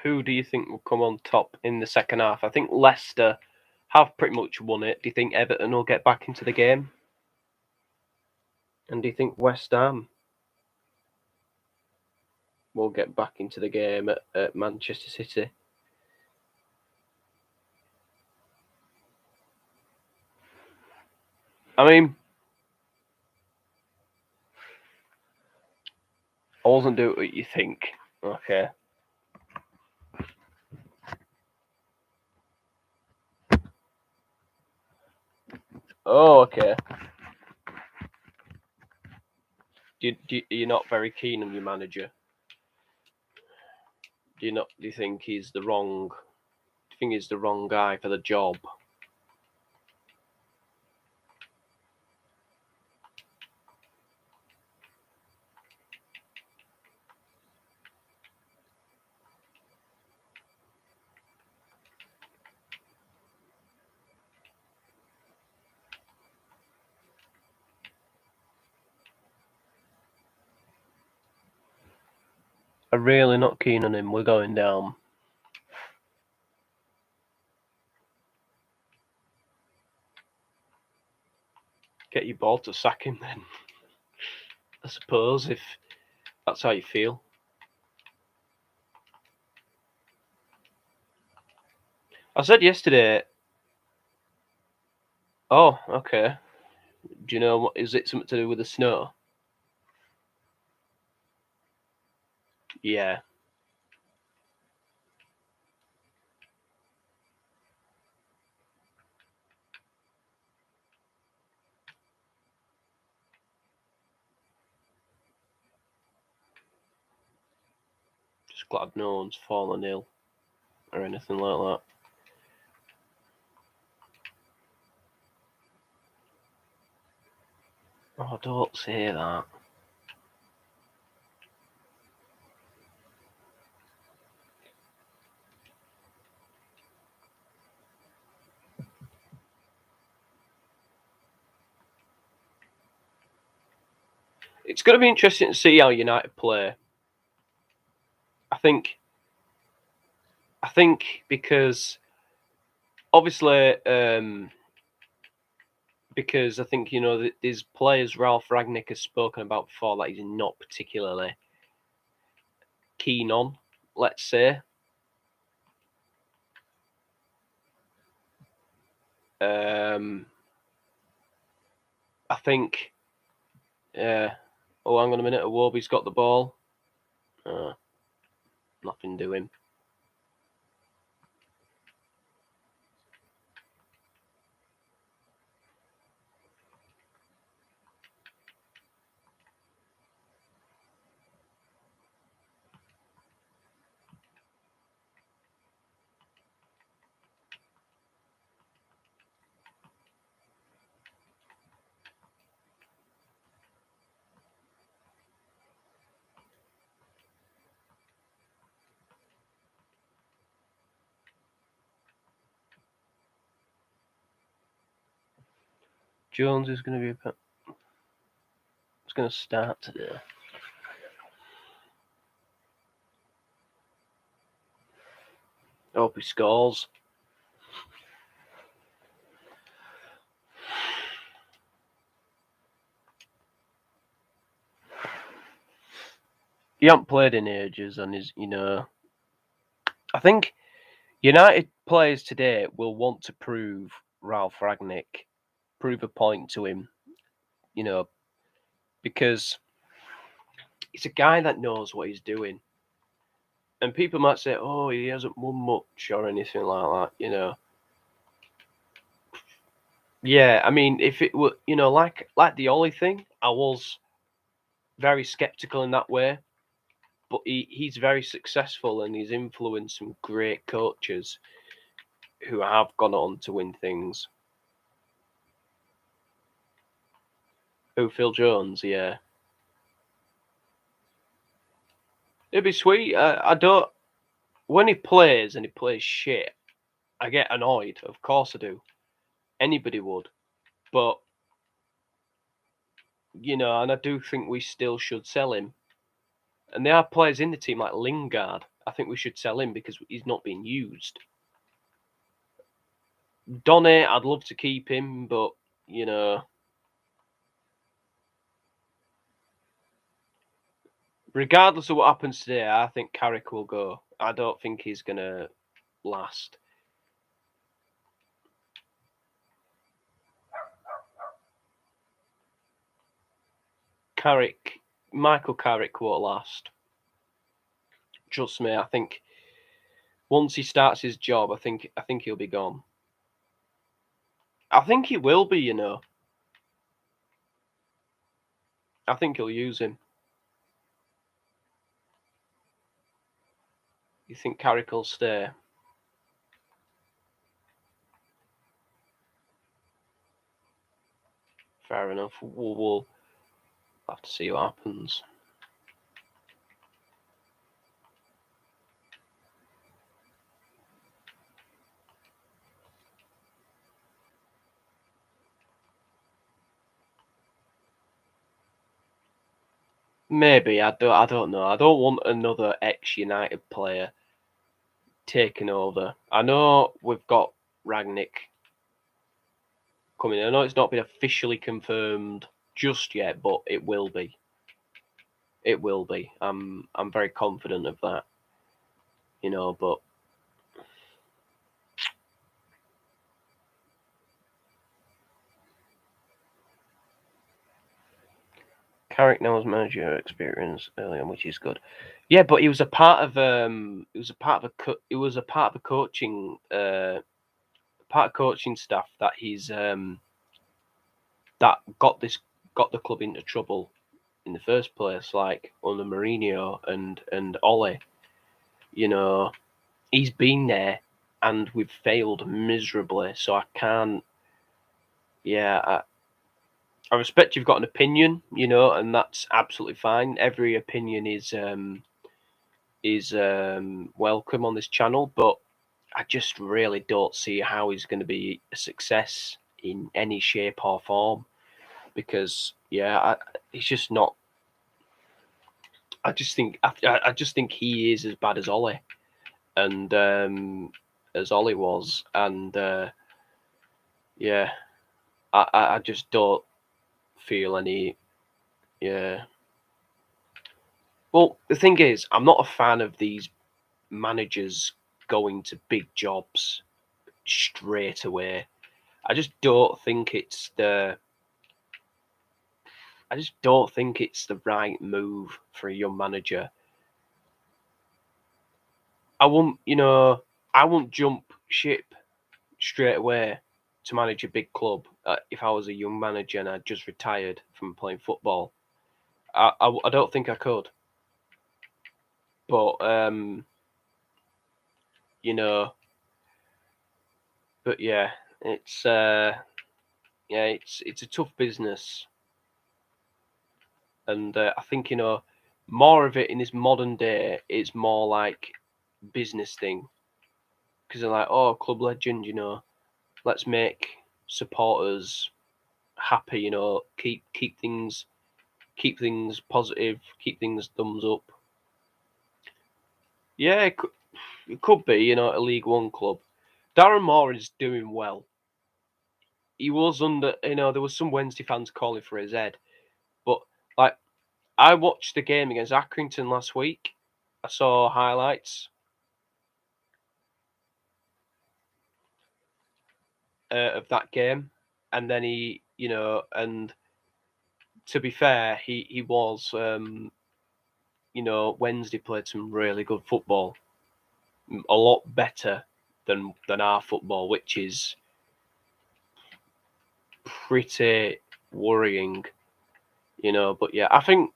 Who do you think will come on top in the second half? I think Leicester have pretty much won it. Do you think Everton will get back into the game? And do you think West Ham will get back into the game at Manchester City? I mean, I wasn't doing what you think. Okay. Oh, okay. You're not very keen on your manager? Do you think he's the wrong? Do you think he's the wrong guy for the job? I'm really not keen on him. We're going down. Get your board to sack him then. I suppose, if that's how you feel. I said yesterday. Oh, okay. Do you know what? Is it something to do with the snow? Yeah. Just glad no one's fallen ill or anything like that. Oh, don't say that. It's going to be interesting to see how United play. I think because obviously because I think there's players Ralph Rangnick has spoken about before that he's not particularly keen on. Let's say. I think. Oh, hang on a minute. Iwobi's got the ball. Nothing doing. Jones is going to be. It's going to start today. I hope he scores. He hasn't played in ages, and I think United players today will want to prove Ralph Rangnick, prove a point to him, because he's a guy that knows what he's doing. And people might say, "Oh, he hasn't won much or anything like that," Yeah, I mean, if it were, like the Ollie thing, I was very skeptical in that way. But he's very successful and he's influenced some great coaches who have gone on to win things. Oh, Phil Jones, yeah. It'd be sweet. I don't. When he plays and he plays shit, I get annoyed. Of course I do. Anybody would. But, and I do think we still should sell him. And there are players in the team like Lingard. I think we should sell him because he's not being used. Donny, I'd love to keep him, but, regardless of what happens today, I think Carrick will go. I don't think he's going to last. Michael Carrick won't last. Trust me, I think once he starts his job, I think he'll be gone. I think he will be, I think he'll use him. You think Carrick will stay? Fair enough. We'll have to see what happens. Maybe I don't know. I don't want another ex-United player taking over. I know we've got Ragnick coming in. I know it's not been officially confirmed just yet, but it will be. It will be. I'm very confident of that. But Carrick knows manager experience early on, which is good. Yeah, but he was a part of coaching staff that he's that got the club into trouble in the first place, like under Mourinho and Ole. You know, he's been there, and we've failed miserably. So I can't. Yeah, I respect you've got an opinion, and that's absolutely fine. Every opinion is welcome on this channel, but I just really don't see how he's going to be a success in any shape or form because he's just not. I just think he is as bad as Ollie and as Ollie was, and yeah, I just don't feel any. Yeah. Well, the thing is, I'm not a fan of these managers going to big jobs straight away. I just don't think it's the. I just don't think it's the right move for a young manager. I won't, I won't jump ship straight away to manage a big club if I was a young manager and I'd just retired from playing football. I don't think I could. But you know, but yeah, it's a tough business, and I think more of it in this modern day is more like business thing because they're like, oh, club legend, let's make supporters happy, keep things positive, keep things thumbs up. Yeah, it could be, a League One club. Darren Moore is doing well. He was under, there was some Wednesday fans calling for his head, but like I watched the game against Accrington last week. I saw highlights of that game, and then and to be fair, he was, Wednesday played some really good football, a lot better than our football, which is pretty worrying, But yeah, I think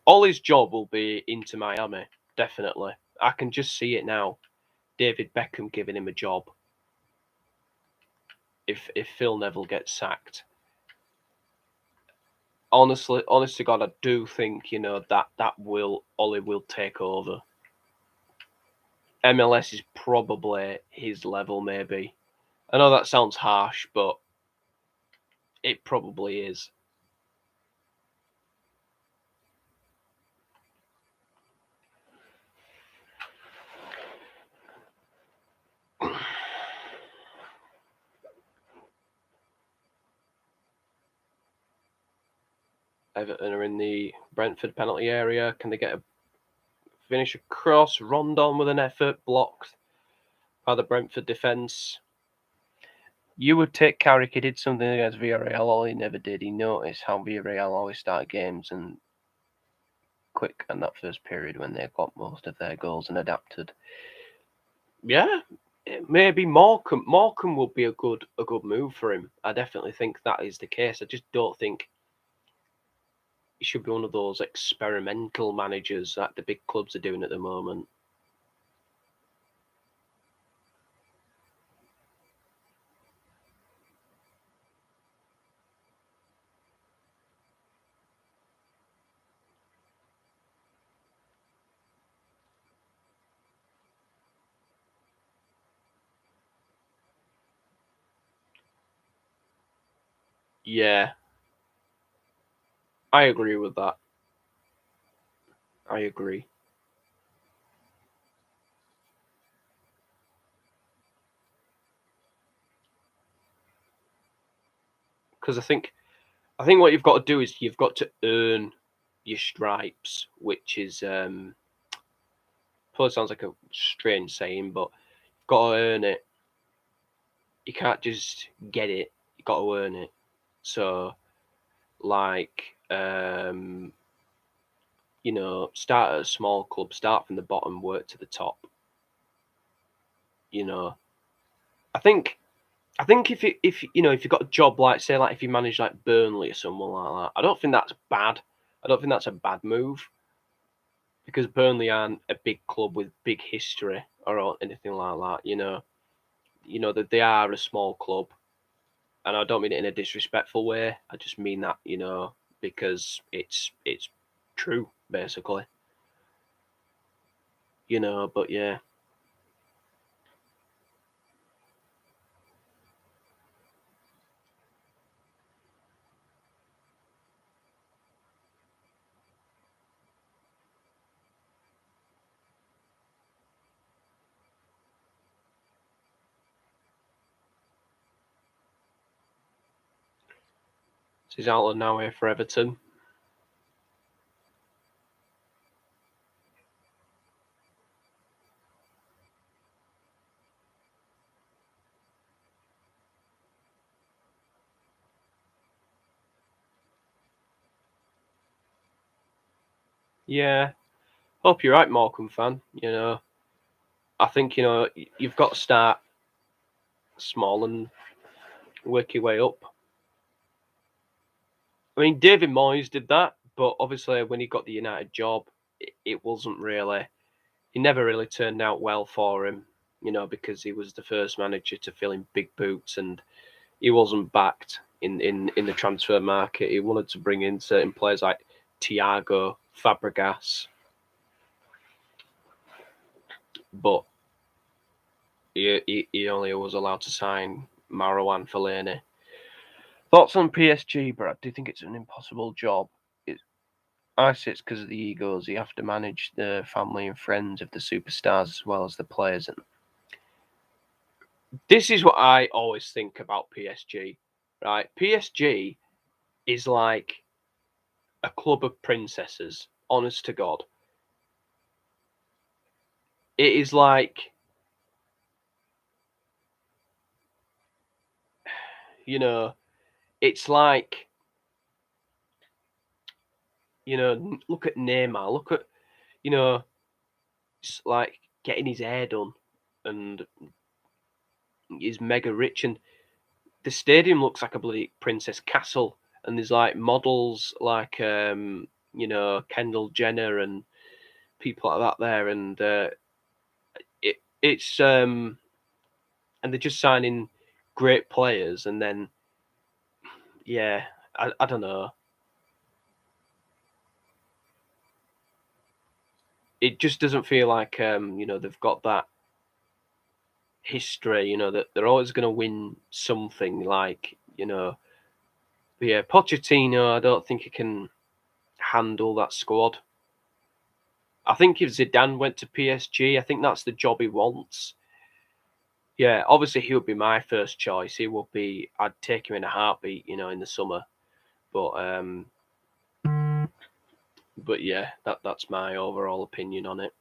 Ollie's job will be into Miami, definitely. I can just see it now. David Beckham giving him a job if Phil Neville gets sacked. Honest to God, I do think that Ollie will take over. MLS is probably his level, maybe. I know that sounds harsh, but it probably is. Everton are in the Brentford penalty area. Can they finish a cross? Rondon with an effort, blocked by the Brentford defence. You would take Carrick. He did something against Villarreal. All he never did. He noticed how Villarreal always start games and quick in that first period when they got most of their goals and adapted. Yeah, maybe Morecambe would be a good move for him. I definitely think that is the case. I just don't think he should be one of those experimental managers that the big clubs are doing at the moment. Yeah, I agree with that. I agree. Because I think what you've got to do is you've got to earn your stripes, which is probably sounds like a strange saying, but you've got to earn it. You can't just get it. You got to earn it. So, like, you know, start at a small club, start from the bottom, work to the top. You know, I think if you know if you've got a job like say like if you manage like Burnley or someone like that, I don't think that's bad. I don't think that's a bad move because Burnley aren't a big club with big history or anything like that. You know that they are a small club, and I don't mean it in a disrespectful way. I just mean that because it's true basically. But yeah, so he's out now here for Everton. Yeah, hope you're right, Morecambe fan. I think you've got to start small and work your way up. I mean, David Moyes did that, but obviously when he got the United job, it wasn't really. He never really turned out well for him, because he was the first manager to fill in big boots, and he wasn't backed in the transfer market. He wanted to bring in certain players like Thiago, Fabregas, but he only was allowed to sign Marouane Fellaini. Thoughts on PSG, Brad? Do you think it's an impossible job? I say it's because of the egos. You have to manage the family and friends of the superstars as well as the players. And this is what I always think about PSG, right? PSG is like a club of princesses, honest to God. It is like, you know, it's like, look at Neymar, look at, you know, it's like getting his hair done and he's mega rich. And the stadium looks like a bloody princess castle. And there's like models like, Kendall Jenner and people like that there. And it's, and they're just signing great players. And then, yeah, I don't know. It just doesn't feel like they've got that history. That they're always going to win something. But yeah, Pochettino. I don't think he can handle that squad. I think if Zidane went to PSG, I think that's the job he wants. Yeah, obviously he would be my first choice. He would be. I'd take him in a heartbeat. In the summer. But yeah, that's my overall opinion on it.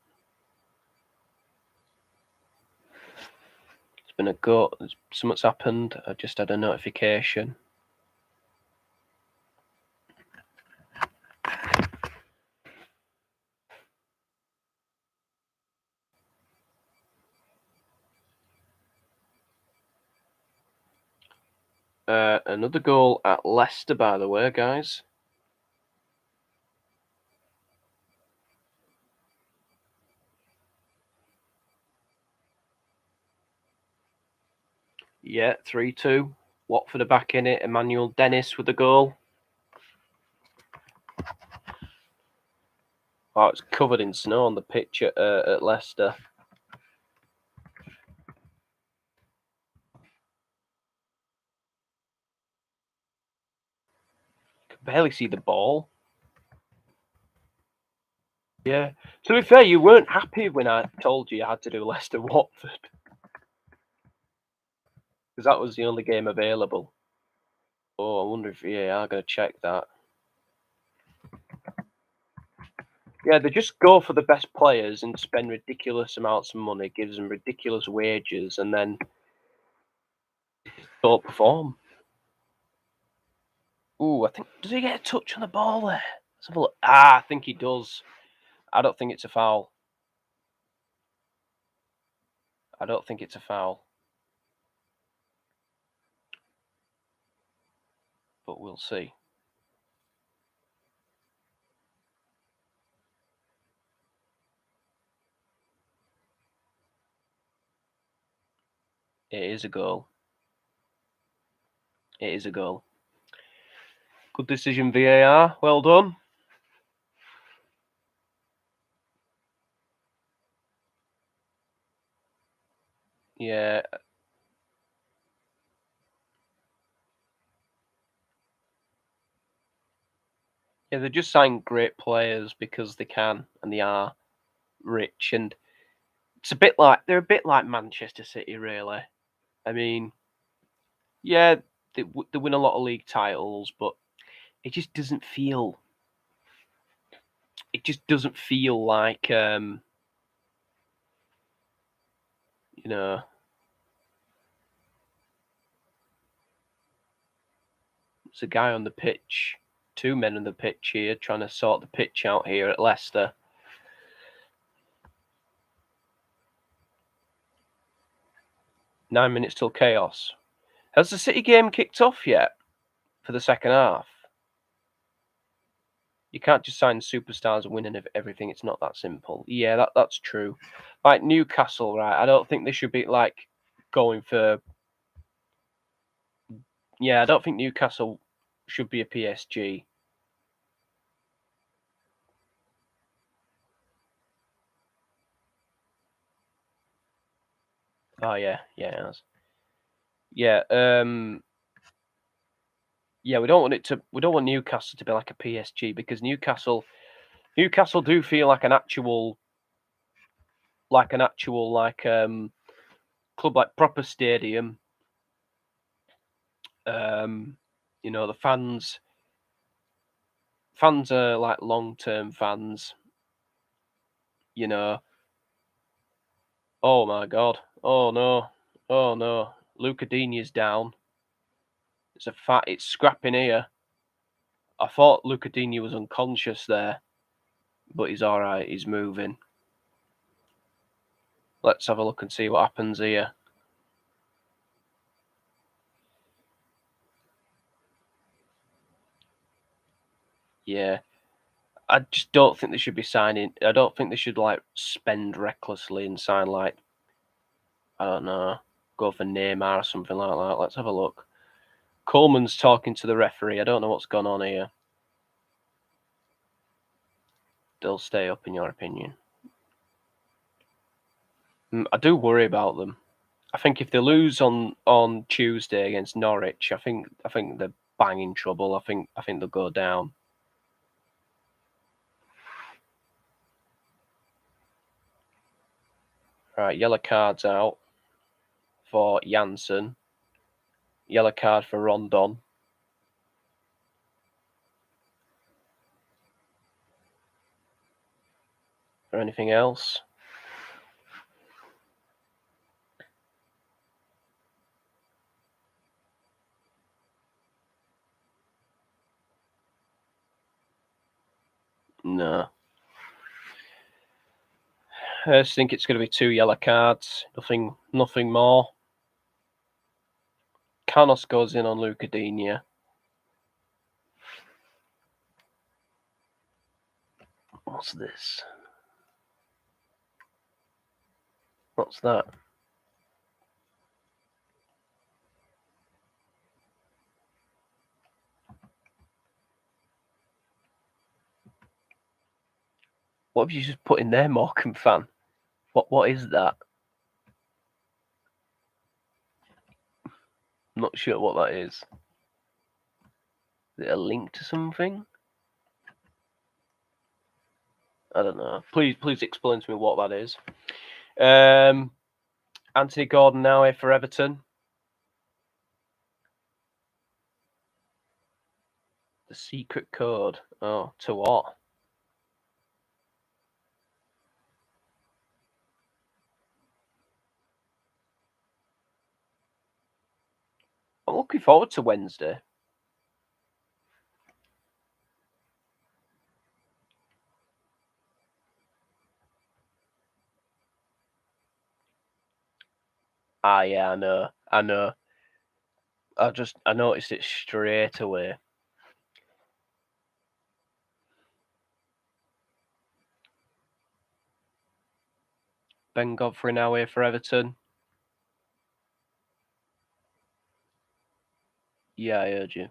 It's been a go. Something's happened. I just had a notification. Another goal at Leicester, by the way, guys. Yeah, 3-2. Watford are back in it. Emmanuel Dennis with the goal. Oh, it's covered in snow on the pitch at Leicester. Can barely see the ball. Yeah. To be fair, you weren't happy when I told you had to do Leicester Watford. Because that was the only game available. Oh, I wonder if VAR are going to check that. Yeah, they just go for the best players and spend ridiculous amounts of money, gives them ridiculous wages, and then don't perform. Ooh, I think, does he get a touch on the ball there? Let's have a look. I think he does. I don't think it's a foul. I don't think it's a foul. But we'll see. It is a goal. It is a goal. Good decision, VAR. Well done. Yeah. Yeah, they just sign great players because they can and they are rich. And it's a bit like, they're a bit like Manchester City, really. I mean, yeah, they win a lot of league titles, but it just doesn't feel. It just doesn't feel like you know. There's a guy on the pitch, two men on the pitch here, trying to sort the pitch out here at Leicester. Nine minutes till chaos. Has the City game kicked off yet for the second half? You can't just sign superstars and win everything. It's not that simple. Yeah, that's true. Like Newcastle, right? I don't think they should be like going for. Yeah, I don't think Newcastle should be a PSG. Oh yeah, yeah, it has. Yeah, yeah. We don't want it to. We don't want Newcastle to be like a PSG because Newcastle do feel like an actual, club, like proper stadium. You know, the fans are like long-term fans. You know, oh my god, oh no, oh no, Luca Digne's down. It's scrapping here. I thought Luca Digne was unconscious there, but he's all right. He's moving. Let's have a look and see what happens here. Yeah, I just don't think they should be signing. I don't think they should like spend recklessly and sign like, I don't know, go for Neymar or something like that. Let's have a look. Coleman's talking to the referee. I don't know what's gone on here. They'll stay up, in your opinion. I do worry about them. I think if they lose on Tuesday against Norwich, I think they're bang in trouble. I think they'll go down. Right, yellow cards out for Janssen. Yellow card for Rondon. Or anything else? No. I just think it's going to be 2 yellow cards. Nothing more. Canos goes in on Luca Digne. What's this? What's that? What have you just put in there, Morecambe fan? What is that? I'm not sure what that is. Is it a link to something? I don't know. Please explain to me what that is. Anthony Gordon now here for Everton. The secret code. Oh, to what? I'm looking forward to Wednesday. Ah, yeah, I know. I noticed it straight away. Ben Godfrey now here for Everton. Yeah, I heard you.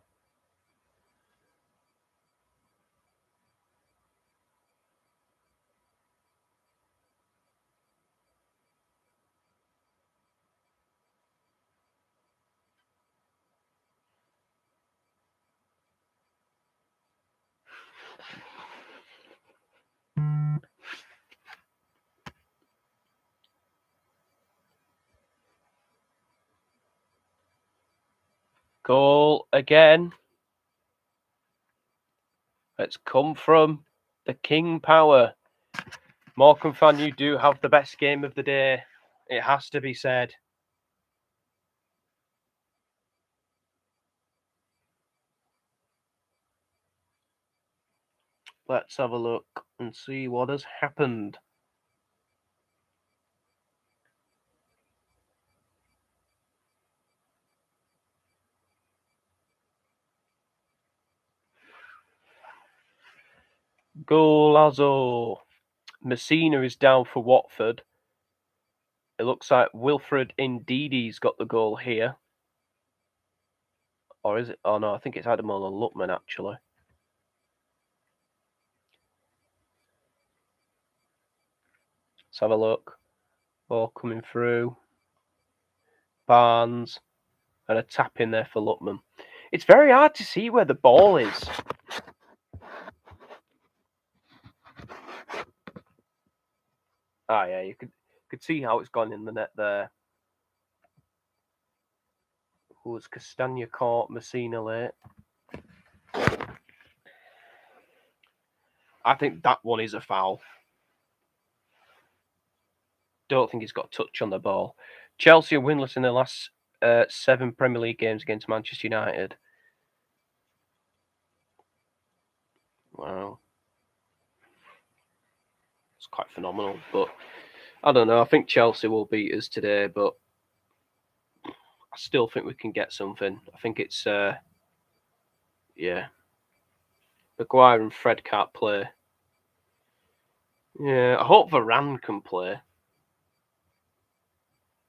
Goal again. It's come from the King Power. Morecambe fan, you do have the best game of the day. It has to be said. Let's have a look and see what has happened. Golazo. Messina is down for Watford. It looks like Wilfred Ndidi's got the goal here. Or is it? Oh no, I think it's Ademola Lookman actually. Let's have a look. Ball coming through. Barnes. And a tap in there for Lookman. It's very hard to see where the ball is. Ah, yeah, you could see how it's gone in the net there. Who was Castagna caught Messina late? I think that one is a foul. Don't think he's got a touch on the ball. Chelsea are winless in their last 7 Premier League games against Manchester United. Wow. It's quite phenomenal. But I don't know. I think Chelsea will beat us today, but I still think we can get something. I think it's, yeah. Maguire and Fred can't play. Yeah, I hope Varane can play.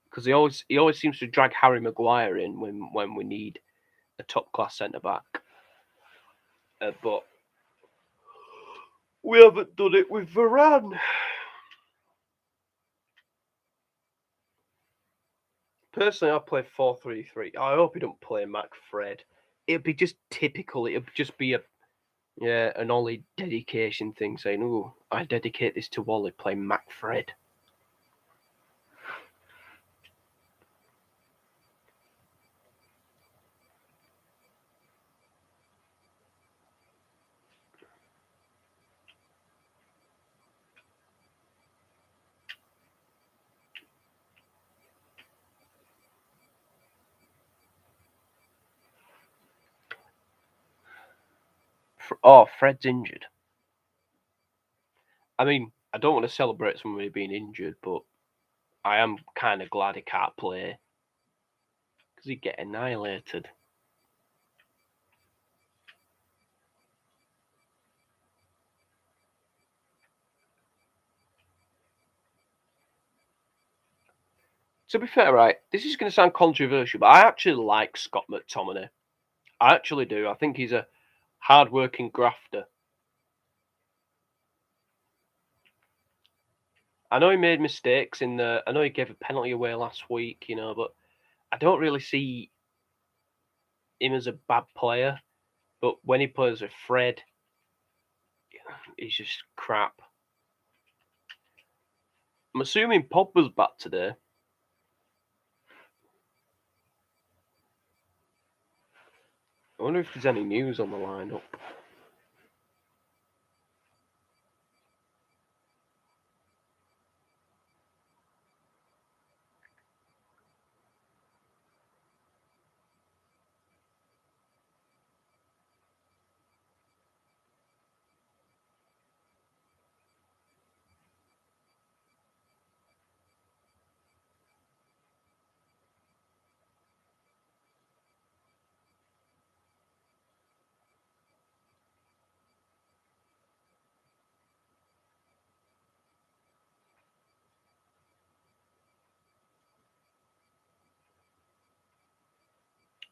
Because he always seems to drag Harry Maguire in when we need a top class centre back. But we haven't done it with Varane. Personally, I play 4-3-3. I hope he don't play McFred. It'd be just typical. It'd just be an Ollie dedication thing, saying, "Oh, I dedicate this to Wally. Play McFred." Oh, Fred's injured. I mean, I don't want to celebrate somebody being injured, but I am kind of glad he can't play because he'd get annihilated. To be fair, right, this is going to sound controversial, but I actually like Scott McTominay. I actually do. I think he's a hard-working grafter. I know he made mistakes I know he gave a penalty away last week, but I don't really see him as a bad player. But when he plays with Fred, he's just crap. I'm assuming Pogba's back today. I wonder if there's any news on the lineup.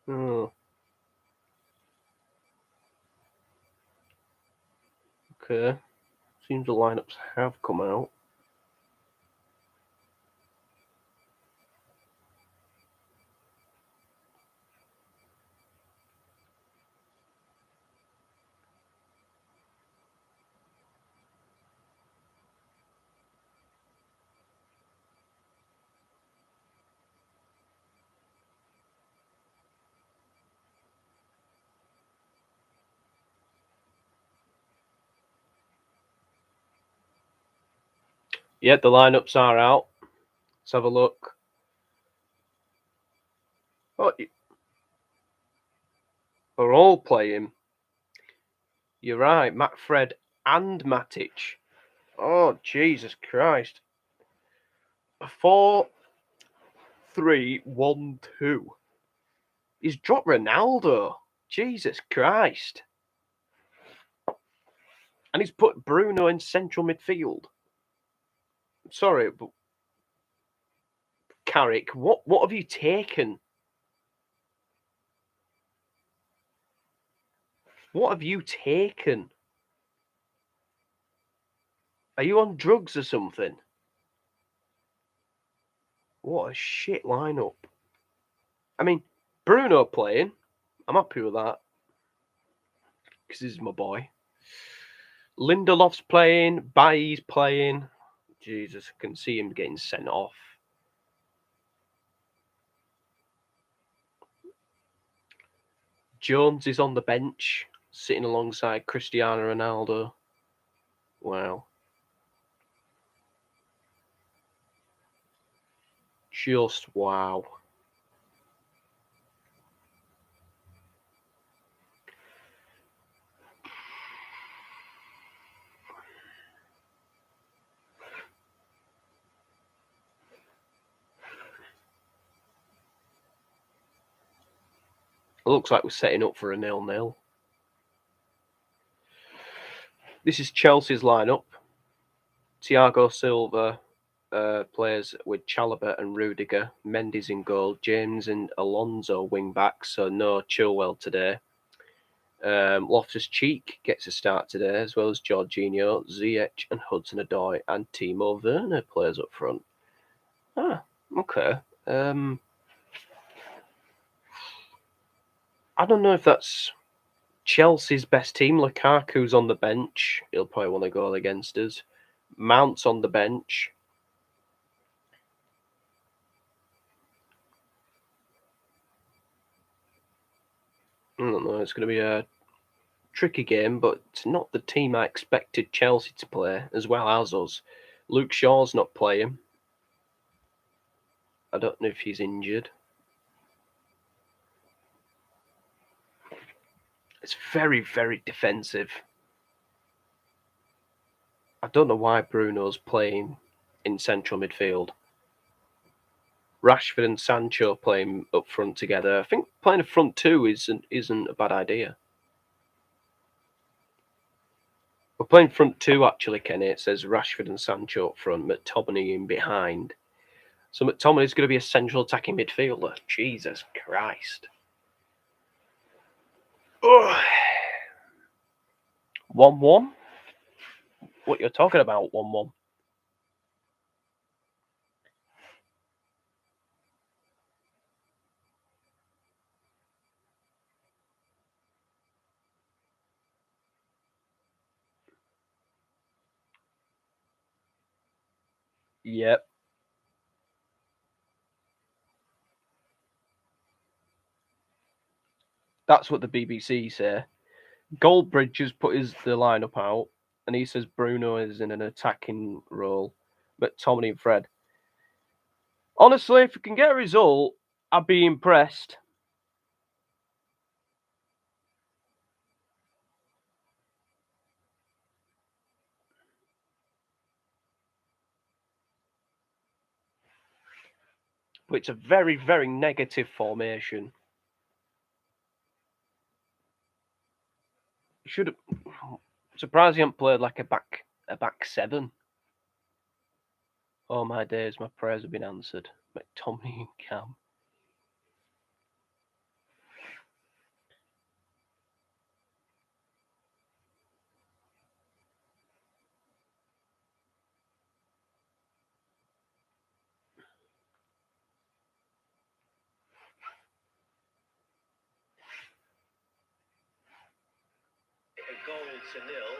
Oh. Okay. Seems the lineups have come out. Yeah, the lineups are out. Let's have a look. Oh, they're all playing. You're right, Matt Fred and Matic. Oh, Jesus Christ. 4-3-1-2. He's dropped Ronaldo. Jesus Christ. And he's put Bruno in central midfield. Sorry, but Carrick, what have you taken? What have you taken? Are you on drugs or something? What a shit lineup. I mean, Bruno playing. I'm happy with that. Because he's my boy. Lindelof's playing. Bailly's playing. Jesus, I can see him getting sent off. Jones is on the bench, sitting alongside Cristiano Ronaldo. Wow. Just wow. It looks like we're setting up for a 0-0. This is Chelsea's lineup. Thiago Silva plays with Chalobah and Rudiger. Mendy's in goal. James and Alonso wing backs, so no Chilwell today. Loftus-Cheek gets a start today, as well as Jorginho, Ziyech and Hudson-Odoi, and Timo Werner plays up front. Ah, okay. I don't know if that's Chelsea's best team. Lukaku's on the bench. He'll probably want to go against us. Mount's on the bench. I don't know. It's going to be a tricky game, but it's not the team I expected Chelsea to play, as well as us. Luke Shaw's not playing. I don't know if he's injured. It's very, very defensive. I don't know why Bruno's playing in central midfield. Rashford and Sancho playing up front together. I think playing a front two isn't a bad idea. We're playing front two actually, Kenny. It says Rashford and Sancho up front, McTominay in behind. So McTominay's going to be a central attacking midfielder. Jesus Christ. Ugh. 1-1? What you're talking about, 1-1? Yep. That's what the BBC say. Goldbridge has put the lineup out, and he says Bruno is in an attacking role, but Tommy and Fred. Honestly, if we can get a result, I'd be impressed. But it's a very, very negative formation. Should have. Surprised he hasn't played like a back seven. Oh my days, my prayers have been answered. McTominay and Cam. A goal to nil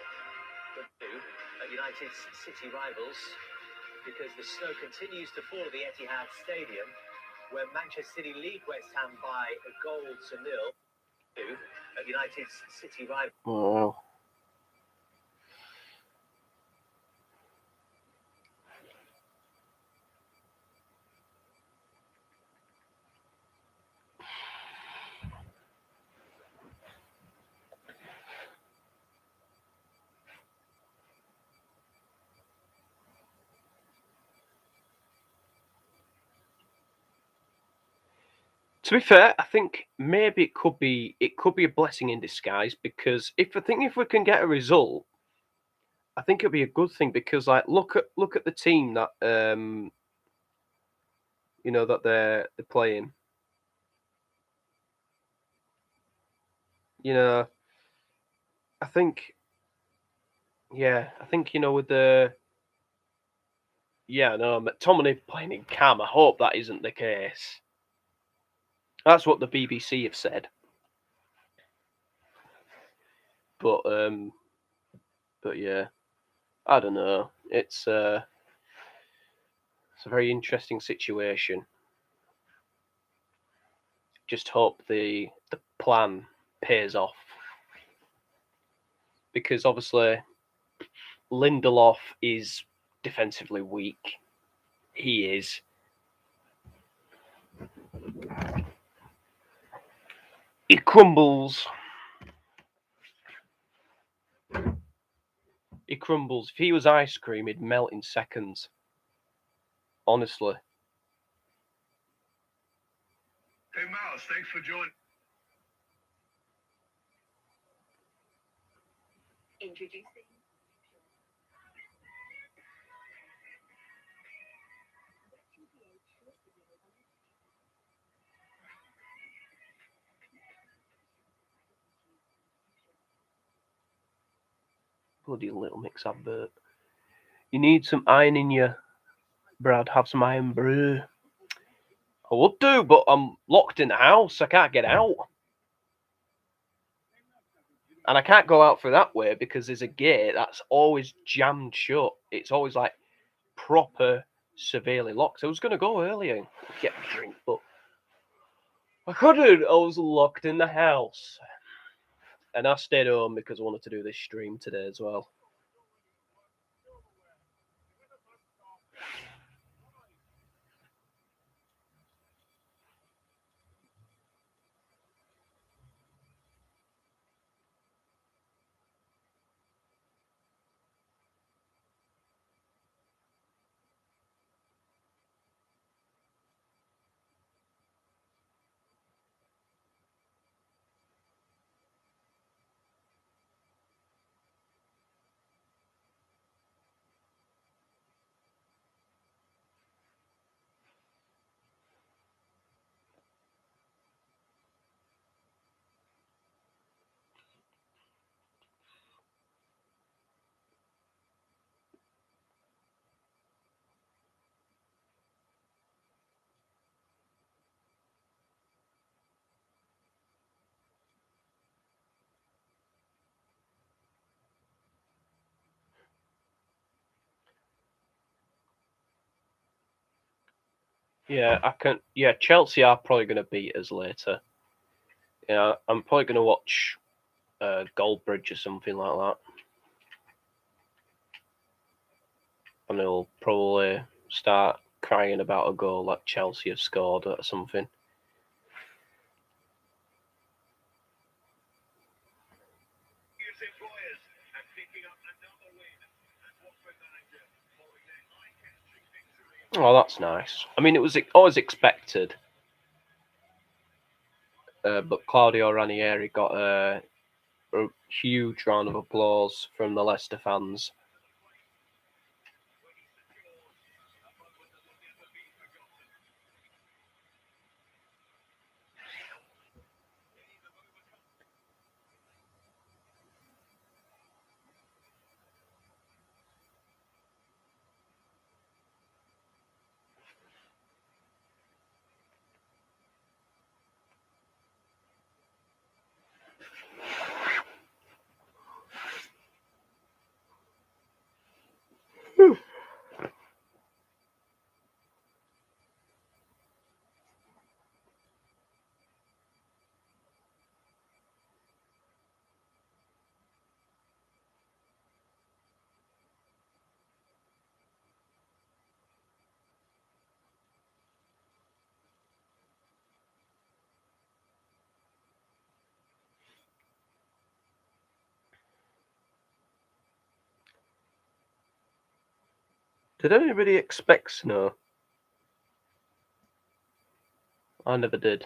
at United's City rivals, because the snow continues to fall at the Etihad Stadium, where Manchester City lead West Ham by a goal to nil at United's City rivals. Oh. To be fair, I think maybe it could be a blessing in disguise, because if we can get a result, I think it'll be a good thing, because like look at the team that that they're playing. I think with the McTominay playing in Cam. I hope that isn't the case. That's what the BBC have said. But yeah, I don't know. It's a very interesting situation. Just hope the plan pays off, because obviously Lindelof is defensively weak. He is. He crumbles. He crumbles. If he was ice cream, he'd melt in seconds. Honestly. Hey, Miles, thanks for joining. Introducing. Bloody Little Mix advert. You need some iron in you, Brad. Have some iron brew. I would do, but I'm locked in the house. I can't get out. And I can't go out through that way because there's a gate that's always jammed shut. It's always like proper severely locked. So I was going to go earlier and get a drink, but I couldn't. I was locked in the house. And I stayed home because I wanted to do this stream today as well. Yeah, I can. Yeah, Chelsea are probably going to beat us later. Yeah, I'm probably going to watch Goldbridge or something like that, and he'll probably start crying about a goal that Chelsea have scored or something. His employers and picking up another win as Watford manager following their eye-catching victory. Oh, that's nice. I mean, it was always expected, but Claudio Ranieri got a huge round of applause from the Leicester fans. Did anybody expect snow? I never did.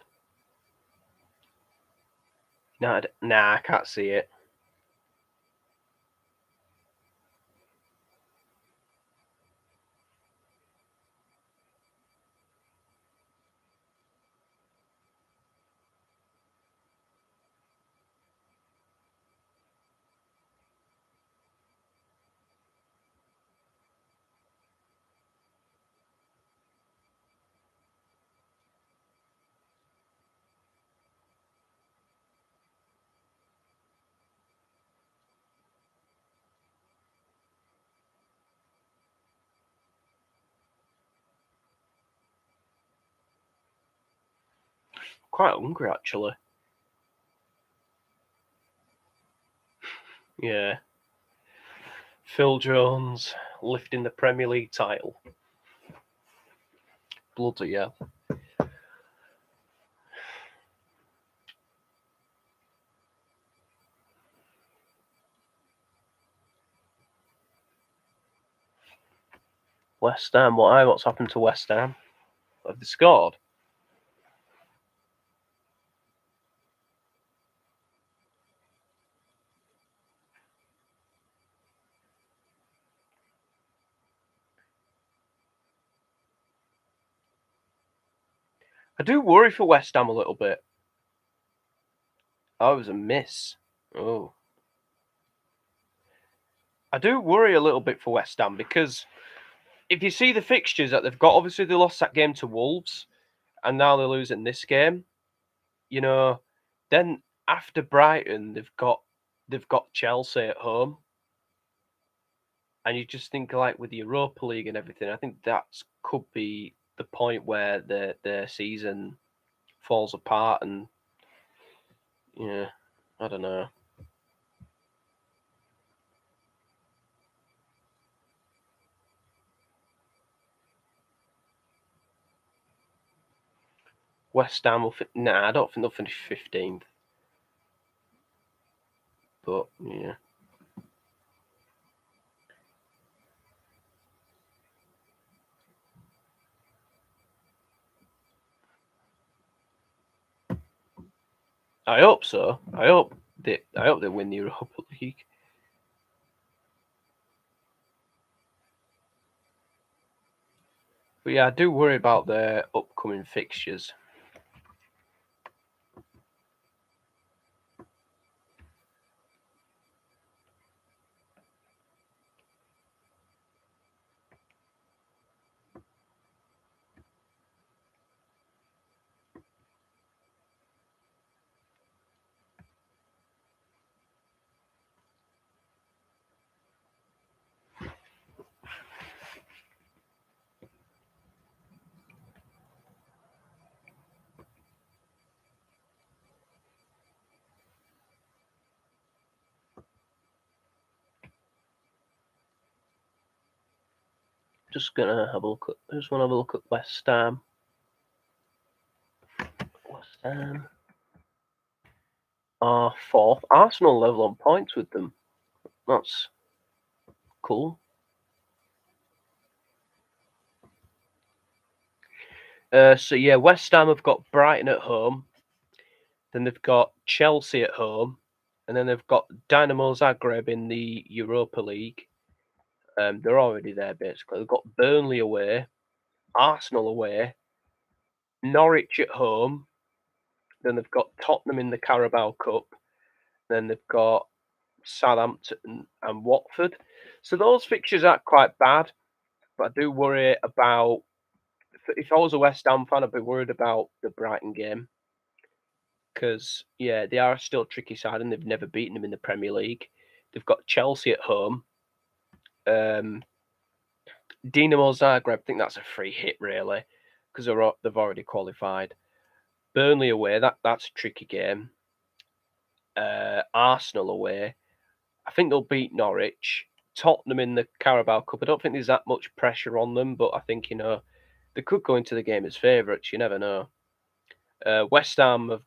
Nah, I can't see it. Quite hungry actually. Yeah. Phil Jones lifting the Premier League title. Bloody hell. West Ham, what's happened to West Ham? Have they scored? I do worry for West Ham a little bit. Oh, it was a miss. Oh. I do worry a little bit for West Ham because if you see the fixtures that they've got, obviously they lost that game to Wolves and now they're losing this game. You know, then after Brighton they've got Chelsea at home. And you just think like with the Europa League and everything, I think that could be the point where their season falls apart and yeah, I don't know. West Ham will I don't think they'll finish 15th. But yeah. I hope so. I hope they win the Europa League. But yeah, I do worry about their upcoming fixtures. Just gonna have a look at. I just want to have a look at West Ham. West Ham are fourth. Arsenal level on points with them. That's cool. So yeah, West Ham have got Brighton at home. Then they've got Chelsea at home, and then they've got Dynamo Zagreb in the Europa League. They're already there basically. They've got Burnley away, Arsenal away, Norwich at home. Then they've got Tottenham in the Carabao Cup. Then they've got Southampton and Watford. So those fixtures aren't quite bad, but I do worry about. If I was a West Ham fan, I'd be worried about the Brighton game because yeah, they are still a tricky side and they've never beaten them in the Premier League. They've got Chelsea at home. Dinamo Zagreb, I think that's a free hit really because they've already qualified. Burnley away, that's a tricky game. Arsenal away, I think they'll beat Norwich. Tottenham in the Carabao Cup, I don't think there's that much pressure on them, but I think they could go into the game as favourites. You never know. West Ham they've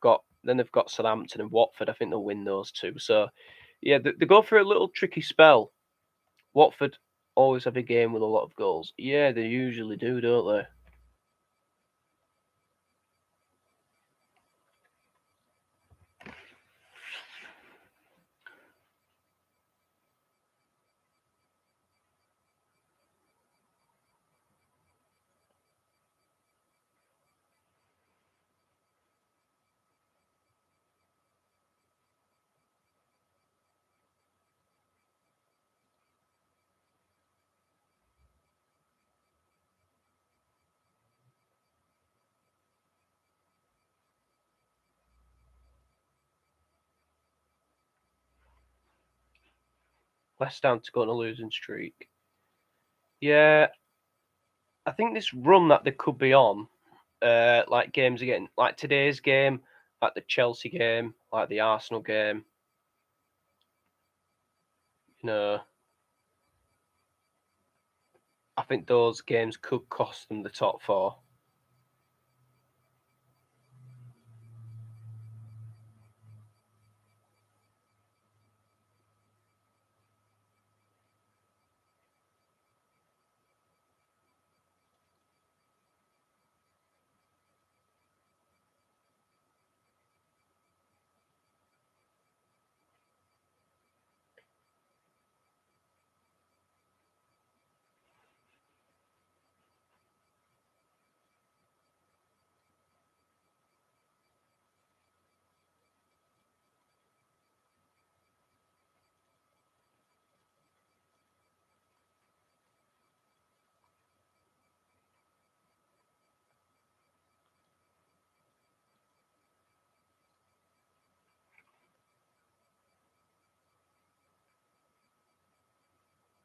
got Southampton and Watford. I think they'll win those two. So yeah, they go for a little tricky spell. Watford always have a game with a lot of goals. Yeah, they usually do, don't they? West Ham to go on a losing streak. Yeah, I think this run that they could be on, like games again, like today's game, like the Chelsea game, like the Arsenal game. I think those games could cost them the top four.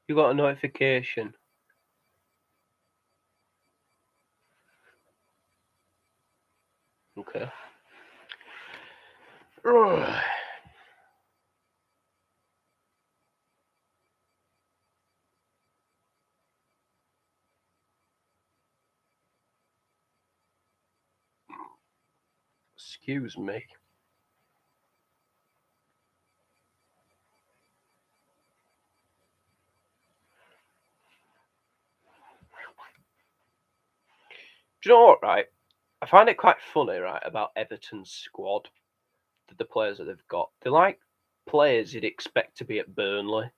You got a notification. Okay. Excuse me. Do you know what, right? I find it quite funny, right, about Everton's squad, the players that they've got. They're like players you'd expect to be at Burnley.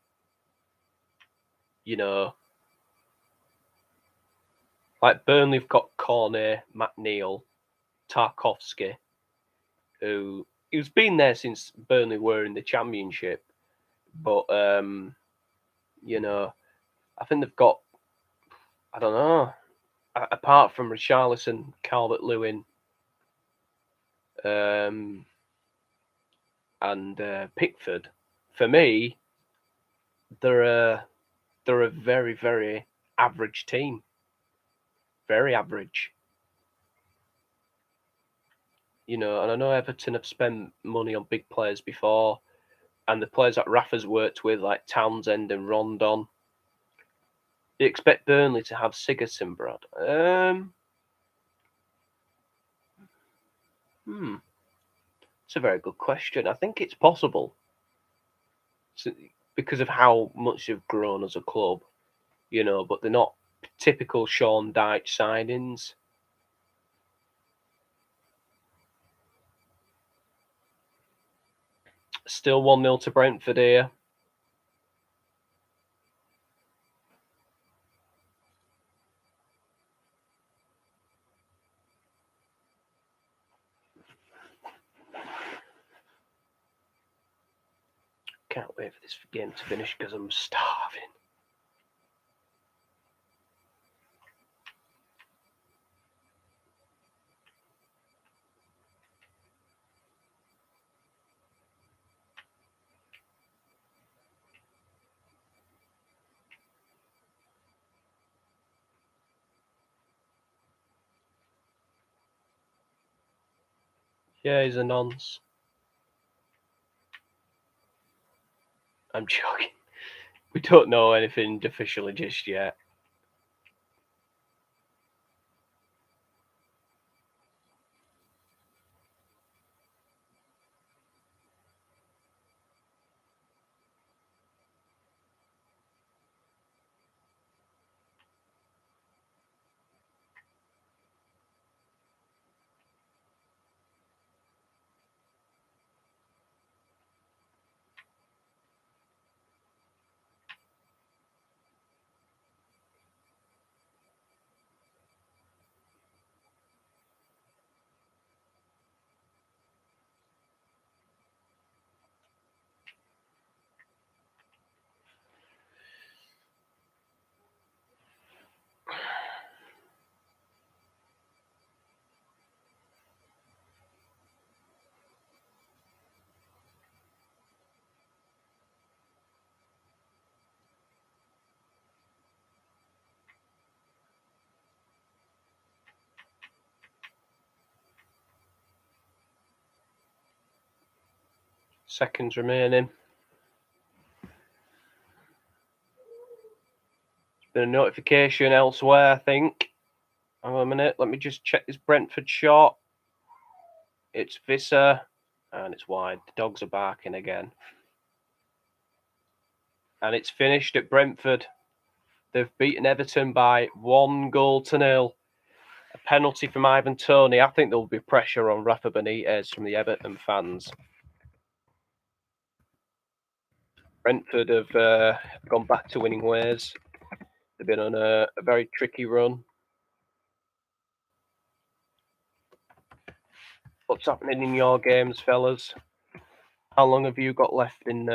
You know, like Burnley have got Cornet, McNeil, Tarkovsky, who's been there since Burnley were in the Championship. But, I think they've got, I don't know, apart from Richarlison, Calvert-Lewin, and Pickford, for me, they're a very, very average team. Very average. And I know Everton have spent money on big players before, and the players that Rafa's worked with, like Townsend and Rondon, Do you expect Burnley to have Sigurdsson, Brad? It's a very good question. I think it's possible because of how much they've grown as a club, but they're not typical Sean Dyche signings. Still 1-0 to Brentford here. Can't wait for this game to finish because I'm starving. Yeah, he's a nonce. I'm joking. We don't know anything officially just yet. Seconds remaining. There's been a notification elsewhere, I think. Hang on a minute. Let me just check this Brentford shot. It's Visser, and it's wide. The dogs are barking again. And it's finished at Brentford. They've beaten Everton by 1-0. A penalty from Ivan Toney. I think there will be pressure on Rafa Benitez from the Everton fans. Brentford have gone back to winning ways. They've been on a very tricky run. What's happening in your games, fellas? How long have you got left in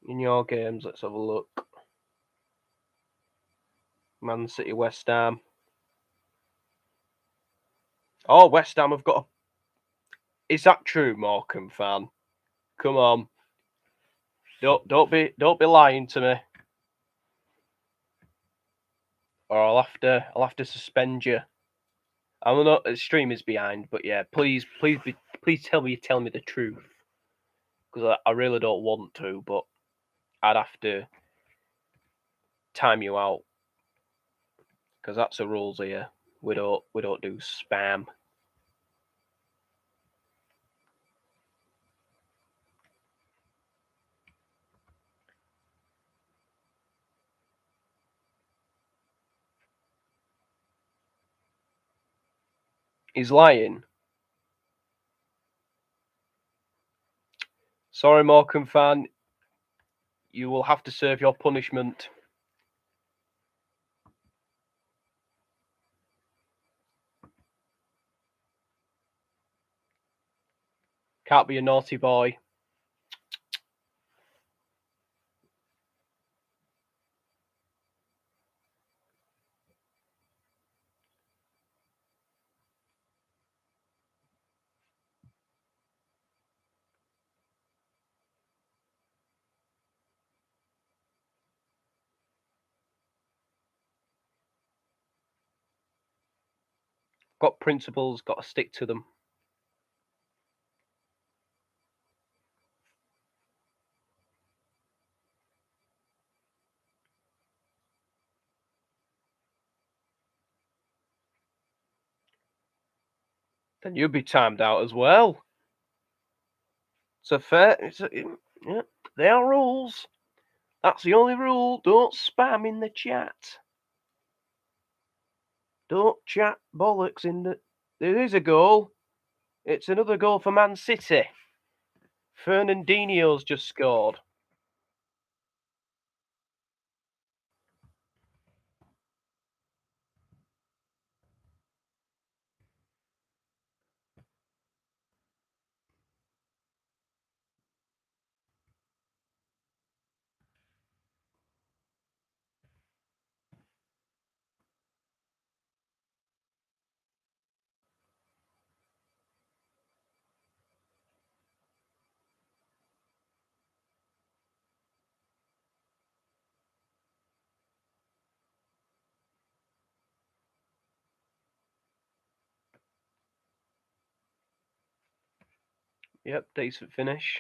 your games? Let's have a look. Man City, West Ham. Oh, West Ham have got a... Is that true, Morecambe fan? Come on. Don't be lying to me. Or I'll have to suspend you. I don't know, the stream is behind, but yeah, please tell me the truth. Because I really don't want to, but I'd have to time you out. Because that's the rules here. We don't do spam. He's lying. Sorry, Morecambe fan. You will have to serve your punishment. Can't be a naughty boy. Got principles, got to stick to them. then you'd be timed out as well. It's a fair. Yeah, they are rules. That's the only rule. Don't spam in the chat. Don't chat bollocks in the. There is a goal. It's another goal for Man City. Fernandinho's just scored. Yep, decent finish.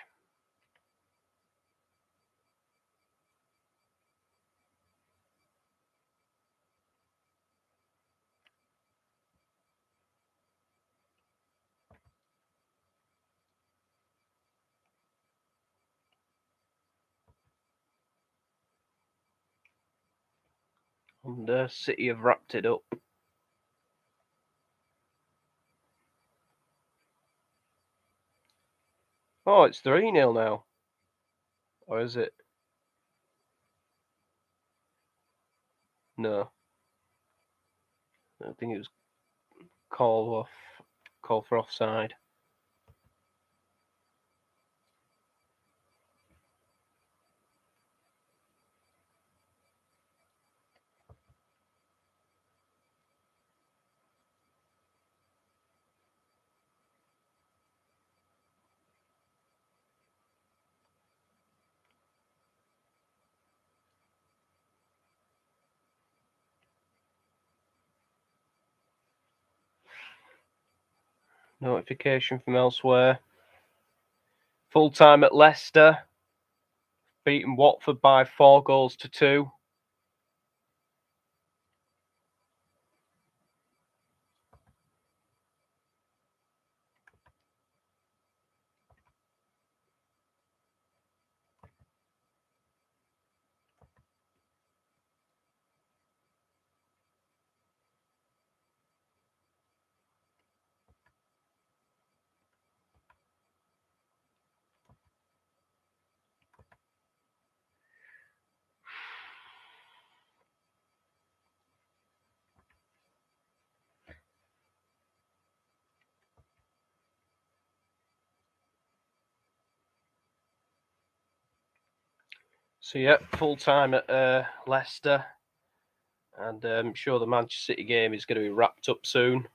And City have wrapped it up. Oh, it's 3-0 now. Or is it? No. I think it was call for offside. Notification from elsewhere. Full time at Leicester. Beaten Watford by 4-2. So yeah, full time at Leicester, and I'm sure the Manchester City game is going to be wrapped up soon.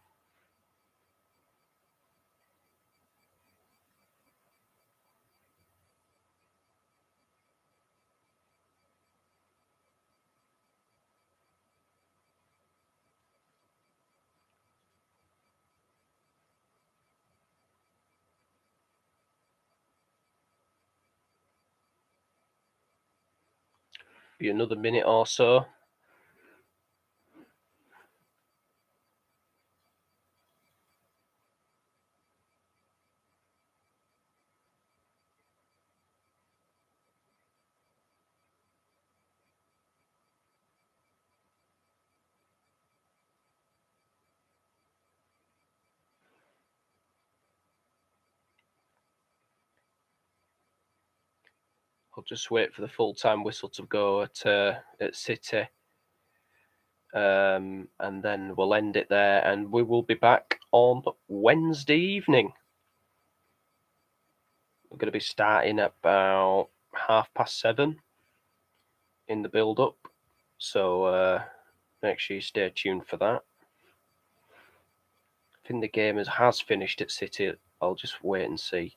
Be another minute or so. I'll just wait for the full time whistle to go at City. And then we'll end it there, and we will be back on Wednesday evening. We're going to be starting at about 7:30 in the build-up, so make sure you stay tuned for that. I think the game has finished at City. I'll just wait and see.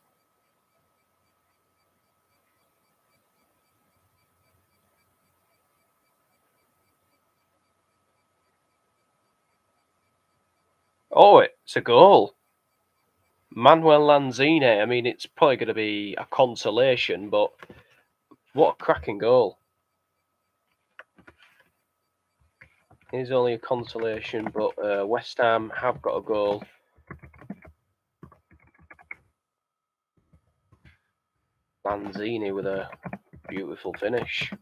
Oh, it's a goal. Manuel Lanzini. I mean, it's probably going to be a consolation, but what a cracking goal. It is only a consolation, but West Ham have got a goal. Lanzini with a beautiful finish.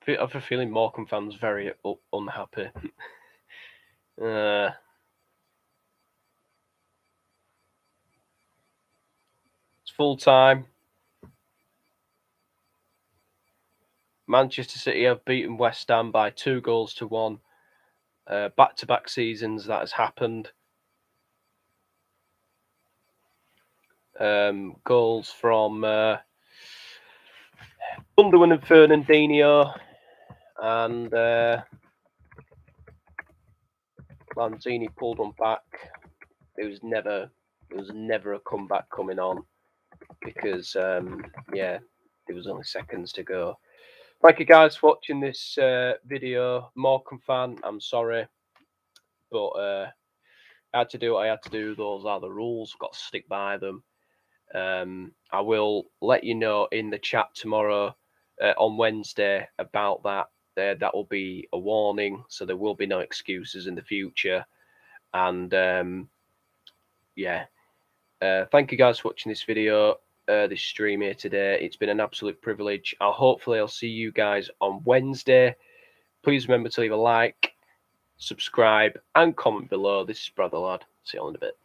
I have a feeling Morecambe fans very unhappy. It's full time. Manchester City have beaten West Ham by 2-1. Back-to-back seasons that has happened. Goals from Underwood and Fernandinho, and Lanzini pulled one back. There was never a comeback coming on because there was only seconds to go. Thank you guys for watching this video. Morecambe fan, I'm sorry, but I had to do what I had to do. Those are the rules. Got to stick by them. I will let you know in the chat tomorrow on Wednesday about that. That will be a warning, so there will be no excuses in the future. And thank you guys for watching this video, this stream here today. It's been an absolute privilege. Hopefully I'll see you guys on Wednesday. Please remember to leave a like, subscribe, and comment below. This is Brother Lad. See you all in a bit.